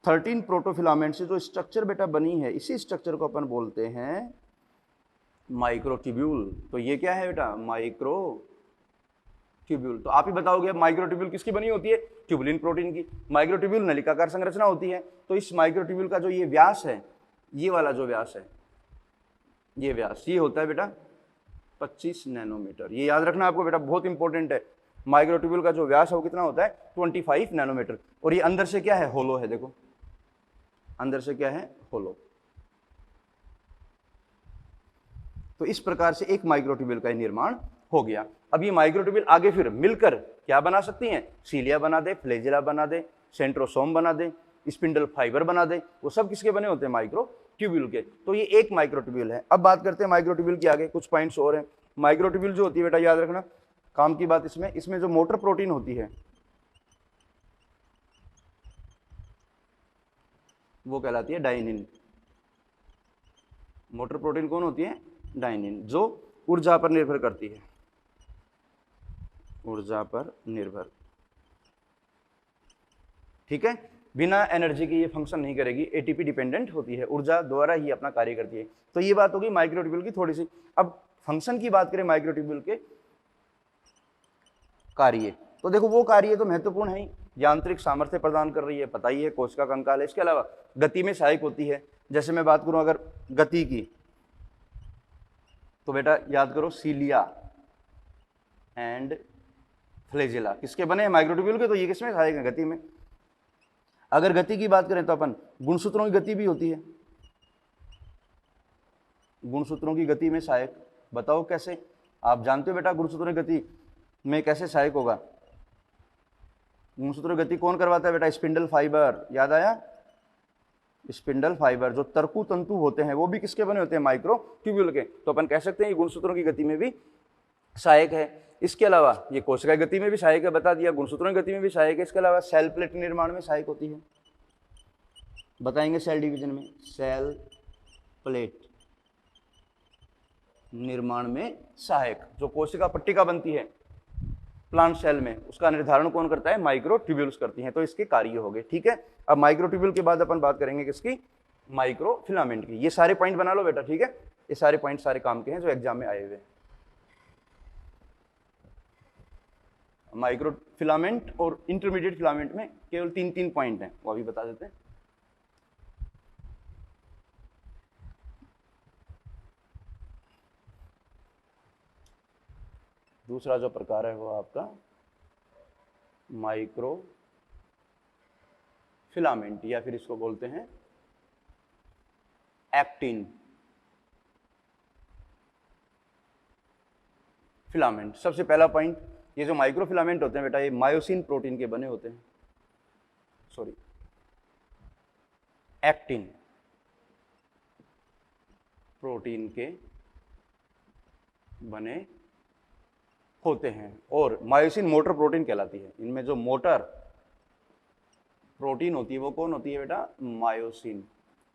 13 प्रोटोफिलामेंट से जो स्ट्रक्चर बेटा बनी है, इसी स्ट्रक्चर को अपन बोलते हैं माइक्रोट्यूब्यूल। तो ये क्या है बेटा, माइक्रोट्यूब्यूल। तो आप ही बताओगे माइक्रोट्यूब्यूल किसकी बनी होती है, ट्यूबुलिन प्रोटीन की। माइक्रोट्यूब्यूल नलिकाकार संरचना होती है। तो इस माइक्रोट्यूब्यूल का जो ये व्यास है, ये वाला जो व्यास है, ये व्यास ये होता है बेटा 25 नैनोमीटर। ये याद रखना आपको बेटा, बहुत इंपॉर्टेंट है। माइक्रोट्यूब्यूल का जो व्यास है वो कितना होता है, 25 नैनोमीटर। और ये अंदर से क्या है, होलो है, देखो अंदर से क्या है, होलो। तो इस प्रकार से एक माइक्रोट्यूब्यूल का निर्माण हो गया। अब ये माइक्रोट्यूब्यूल आगे फिर मिलकर क्या बना सकती हैं, सीलिया बना दे, फ्लैजेला बना दे, सेंट्रोसोम बना दे, स्पिंडल फाइबर बना दे। वो सब किसके बने होते हैं, माइक्रोट्यूब्यूल के। तो ये एक माइक्रोट्यूब्यूल है। अब बात करते हैं माइक्रोट्यूब्यूल के आगे कुछ पॉइंट्स और हैं। माइक्रोट्यूब्यूल जो होती है बेटा, याद रखना काम की बात, इसमें जो मोटर प्रोटीन होती है वो कहलाती है डाइनिन। मोटर प्रोटीन कौन होती है, डाइनिन, जो ऊर्जा पर निर्भर करती है, ऊर्जा पर निर्भर, ठीक है। बिना एनर्जी के ये फंक्शन नहीं करेगी, एटीपी डिपेंडेंट होती है, ऊर्जा द्वारा ही अपना कार्य करती है। तो ये बात होगी माइक्रोट्यूब्यूल की थोड़ी सी। अब फंक्शन की बात करें माइक्रोट्यूब्यूल के कार्य, तो देखो वो कार्य तो महत्वपूर्ण है ही, यांत्रिक सामर्थ्य प्रदान कर रही है, पता ही है, कोशिका कंकाल है। इसके अलावा गति में सहायक होती है। जैसे मैं बात करूं अगर गति की, तो बेटा याद करो सीलिया एंड फ्लैजेला किसके बने हैं, माइक्रोट्यूब्यूल के। तो ये किसमें सहायक है, गति में। अगर गति की बात करें तो अपन गुणसूत्रों की गति भी होती है, गुणसूत्रों की गति में सहायक। बताओ कैसे, आप जानते हो बेटा गुणसूत्रों की गति में कैसे सहायक होगा। गुणसूत्रों की गति कौन करवाता है बेटा, स्पिंडल फाइबर। याद आया, स्पिंडल फाइबर। जो तरकु तंतु होते हैं वो भी किसके बने होते हैं, माइक्रोट्यूब्यूल के। तो अपन कह सकते हैं ये गुणसूत्रों की गति में भी सहायक है। इसके अलावा ये कोशिका गति में भी सहायक है, बता दिया, गुणसूत्रों की गति में भी सहायक है। इसके अलावा सेल प्लेट निर्माण में सहायक होती है, बताएंगे सेल डिवीजन में। सेल प्लेट निर्माण में सहायक, जो कोशिका पट्टिका बनती है प्लांट सेल में, उसका निर्धारण कौन करता है, माइक्रोट्यूब्यूल्स करती हैं। तो इसके कार्य हो गए, ठीक है। अब माइक्रोट्यूब्यूल के बाद अपन बात करेंगे किसकी, माइक्रोफिलामेंट की। ये सारे पॉइंट बना लो बेटा, ठीक है। ये सारे पॉइंट सारे काम के हैं जो एग्जाम में आए हुए हैं। माइक्रोफिलामेंट और इंटरमीडिएट फिलामेंट में केवल 3 पॉइंट हैं, वो अभी बता देते हैं। दूसरा जो प्रकार है वो आपका माइक्रो फिलामेंट, या फिर इसको बोलते हैं एक्टिन फिलामेंट। सबसे पहला पॉइंट, ये जो माइक्रो फिलामेंट होते हैं बेटा, ये मायोसिन प्रोटीन के बने होते हैं, सॉरी एक्टिन प्रोटीन के बने होते हैं। और मायोसिन मोटर प्रोटीन कहलाती है। इनमें जो मोटर प्रोटीन होती है वो कौन होती है बेटा, मायोसिन।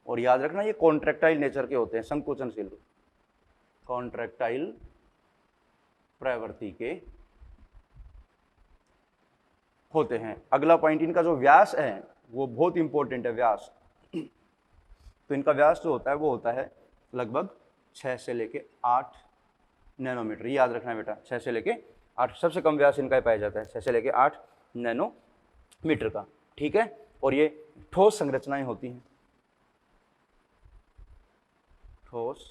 और याद रखना ये कॉन्ट्रैक्टाइल नेचर के होते हैं, संकोचनशील, कॉन्ट्रैक्टाइल प्रवृत्ति के होते हैं। अगला पॉइंट, इनका जो व्यास है वो बहुत इंपॉर्टेंट है, व्यास। तो इनका व्यास जो होता है वो होता है लगभग 6 से लेके 8 नैनोमीटर। याद रखना है बेटा, 6 से लेके 8, सबसे कम व्यास इनका पाया जाता है 6 से लेके 8 नैनोमीटर का, ठीक है। और ये ठोस संरचनाएं होती हैं, ठोस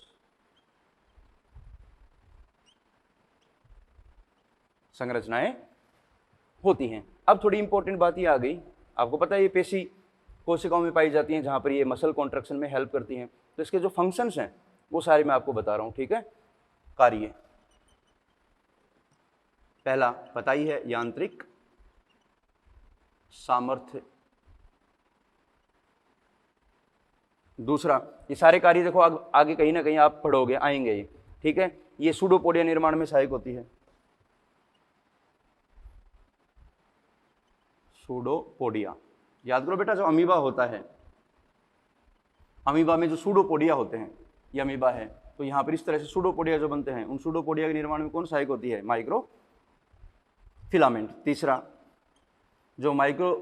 संरचनाएं होती हैं। अब थोड़ी इंपॉर्टेंट बात ये आ गई, आपको पता है ये पेशी कोशिकाओं में पाई जाती हैं जहाँ पर ये मसल कॉन्ट्रैक्शन में हेल्प करती हैं। तो इसके जो फंक्शंस हैं वो सारे मैं आपको बता रहा हूँ, ठीक है। कार्य पहला पता ही है, यांत्रिक सामर्थ्य। दूसरा, ये सारे कार्य देखो आगे कहीं ना कहीं आप पढ़ोगे, आएंगे ये, ठीक है। ये सूडोपोडिया निर्माण में सहायक होती है, सूडोपोडिया। याद करो बेटा, जो अमीबा होता है, अमीबा में जो सूडोपोडिया होते हैं, ये अमीबा है, तो यहाँ पर इस तरह से सूडोपोडिया जो बनते हैं, उन सूडोपोडिया के निर्माण में कौन सहायक होती है? Micro filament. तीसरा, जो माइक्रो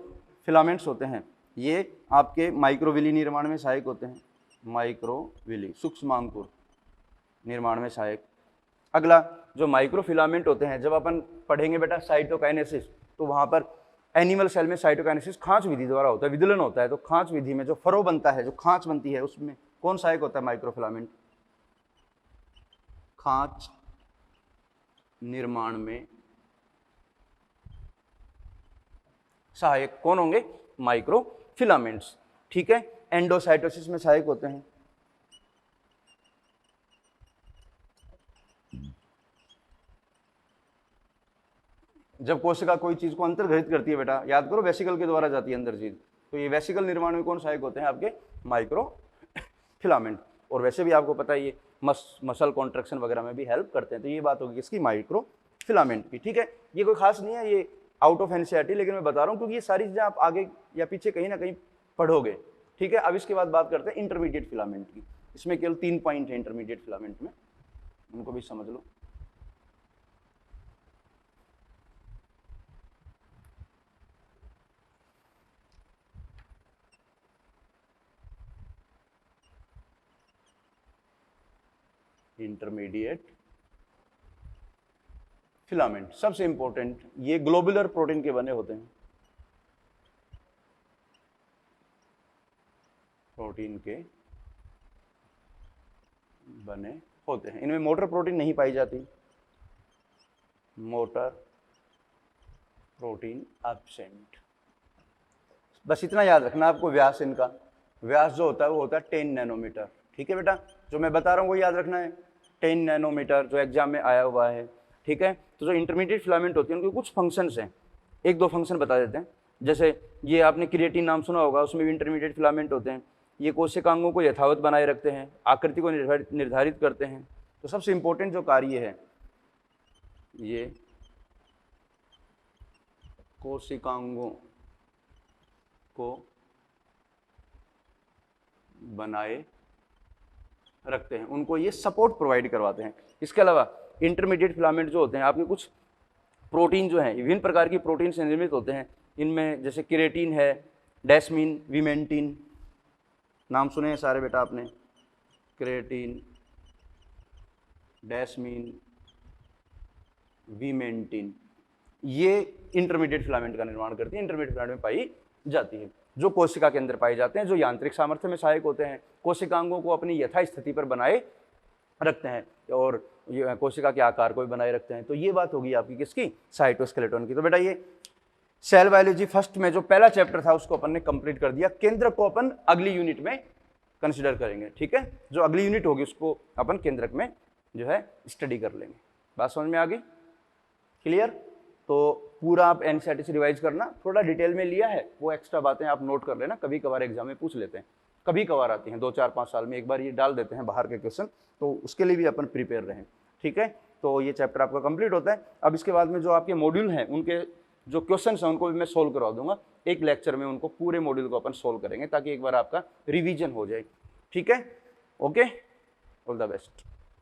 फिलामेंट्स होते हैं ये आपके माइक्रोविली निर्माण में सहायक होते हैं, माइक्रोविली सूक्ष्मांकुर निर्माण में सहायक। अगला, जो माइक्रो फिलामेंट होते हैं, जब अपन पढ़ेंगे बेटा साइटोकाइनेसिस, तो वहाँ पर एनिमल सेल में साइटोकाइनेसिस खांच विधि द्वारा होता है, विदलन होता है। तो खांच विधि में जो फरो बनता है, जो खांच बनती है, उसमें कौन सहायक होता है? Micro filament. खांच निर्माण में सहायक कौन होंगे? माइक्रो फिलामेंट्स, ठीक है। एंडोसाइटोसिस में सहायक होते हैं, जब कोशिका कोई चीज को अंतर्ग्रहित करती है बेटा, याद करो वेसिकल के द्वारा जाती है अंदर चीज, तो ये वेसिकल निर्माण में कौन सहायक होते हैं? आपके माइक्रो फिलामेंट। और वैसे भी आपको पता है ये मसल कॉन्ट्रैक्शन वगैरह में भी हेल्प करते हैं। तो ये बात होगी किसकी? माइक्रो फिलामेंट की, ठीक है। ये कोई खास नहीं है, ये आउट ऑफ एनसीईआरटी, लेकिन मैं बता रहा हूँ क्योंकि ये सारी चीजें आप आगे या पीछे कहीं ना कहीं पढ़ोगे, ठीक है। अब इसके बाद बात करते हैं इंटरमीडिएट फिलामेंट की। इसमें केवल 3 पॉइंट है इंटरमीडिएट फिलामेंट में, उनको भी समझ लो। इंटरमीडिएट फिलामेंट सबसे इंपॉर्टेंट, ये ग्लोबुलर प्रोटीन के बने होते हैं, प्रोटीन के बने होते हैं। इनमें मोटर प्रोटीन नहीं पाई जाती, मोटर प्रोटीन एब्सेंट। बस इतना याद रखना आपको। व्यास इनका, व्यास जो होता है वो होता है 10 नैनोमीटर, ठीक है बेटा। जो मैं बता रहा हूँ वो याद रखना है, 10 नैनोमीटर, जो एग्जाम में आया हुआ है, ठीक है। तो जो इंटरमीडिएट फिलामेंट होती है उनके कुछ फंक्शंस हैं, 1-2 फंक्शन बता देते हैं। जैसे ये आपने क्रिएटिन नाम सुना होगा, उसमें भी इंटरमीडिएट फिलामेंट होते हैं। ये कोशिकांगों को यथावत बनाए रखते हैं, आकृति को निर्धारित करते हैं। तो सबसे इंपॉर्टेंट जो कार्य है, ये कोशिकांगों को बनाए रखते हैं, उनको ये सपोर्ट प्रोवाइड करवाते हैं। इसके अलावा इंटरमीडिएट फिलामेंट जो होते हैं आपके, कुछ प्रोटीन जो हैं, विभिन्न प्रकार की प्रोटीन से निर्मित होते हैं। इनमें जैसे क्रिएटिन है, डेस्मिन, विमेंटिन, नाम सुने हैं सारे बेटा आपने, क्रिएटिन, डेस्मिन, विमेंटिन, ये इंटरमीडिएट फिलामेंट का निर्माण करती है, इंटरमीडिएट फिलामेंट में पाई जाती है, जो कोशिका के अंदर पाए जाते हैं, जो यांत्रिक सामर्थ्य में सहायक होते हैं, कोशिकांगों को अपनी यथास्थिति पर बनाए रखते हैं और ये कोशिका के आकार को भी बनाए रखते हैं। तो ये बात होगी आपकी किसकी? साइटोस्केलेटन की। तो बेटा ये सेल बायोलॉजी फर्स्ट में जो पहला चैप्टर था उसको अपन ने कंप्लीट कर दिया। केंद्रक को अपन अगली यूनिट में कंसिडर करेंगे, ठीक है। जो अगली यूनिट होगी उसको अपन केंद्रक में जो है स्टडी कर लेंगे। बात समझ में आ गई? क्लियर? तो पूरा आप एनसीईआरटी से रिवाइज करना, थोड़ा डिटेल में लिया है, वो एक्स्ट्रा बातें आप नोट कर लेना, कभी कभार एग्जाम में पूछ लेते हैं, कभी कभार आती हैं, 2-4-5 साल में एक बार ये डाल देते हैं बाहर के क्वेश्चन, तो उसके लिए भी अपन प्रिपेयर रहें, ठीक है। तो ये चैप्टर आपका कंप्लीट होता है। अब इसके बाद में जो आपके मॉड्यूल हैं उनके जो क्वेश्चन हैं उनको भी मैं सोल्व करवा दूंगा, एक लेक्चर में उनको पूरे मॉड्यूल को अपन सोल्व करेंगे ताकि एक बार आपका रिवीजन हो जाए, ठीक है। Okay, all the best.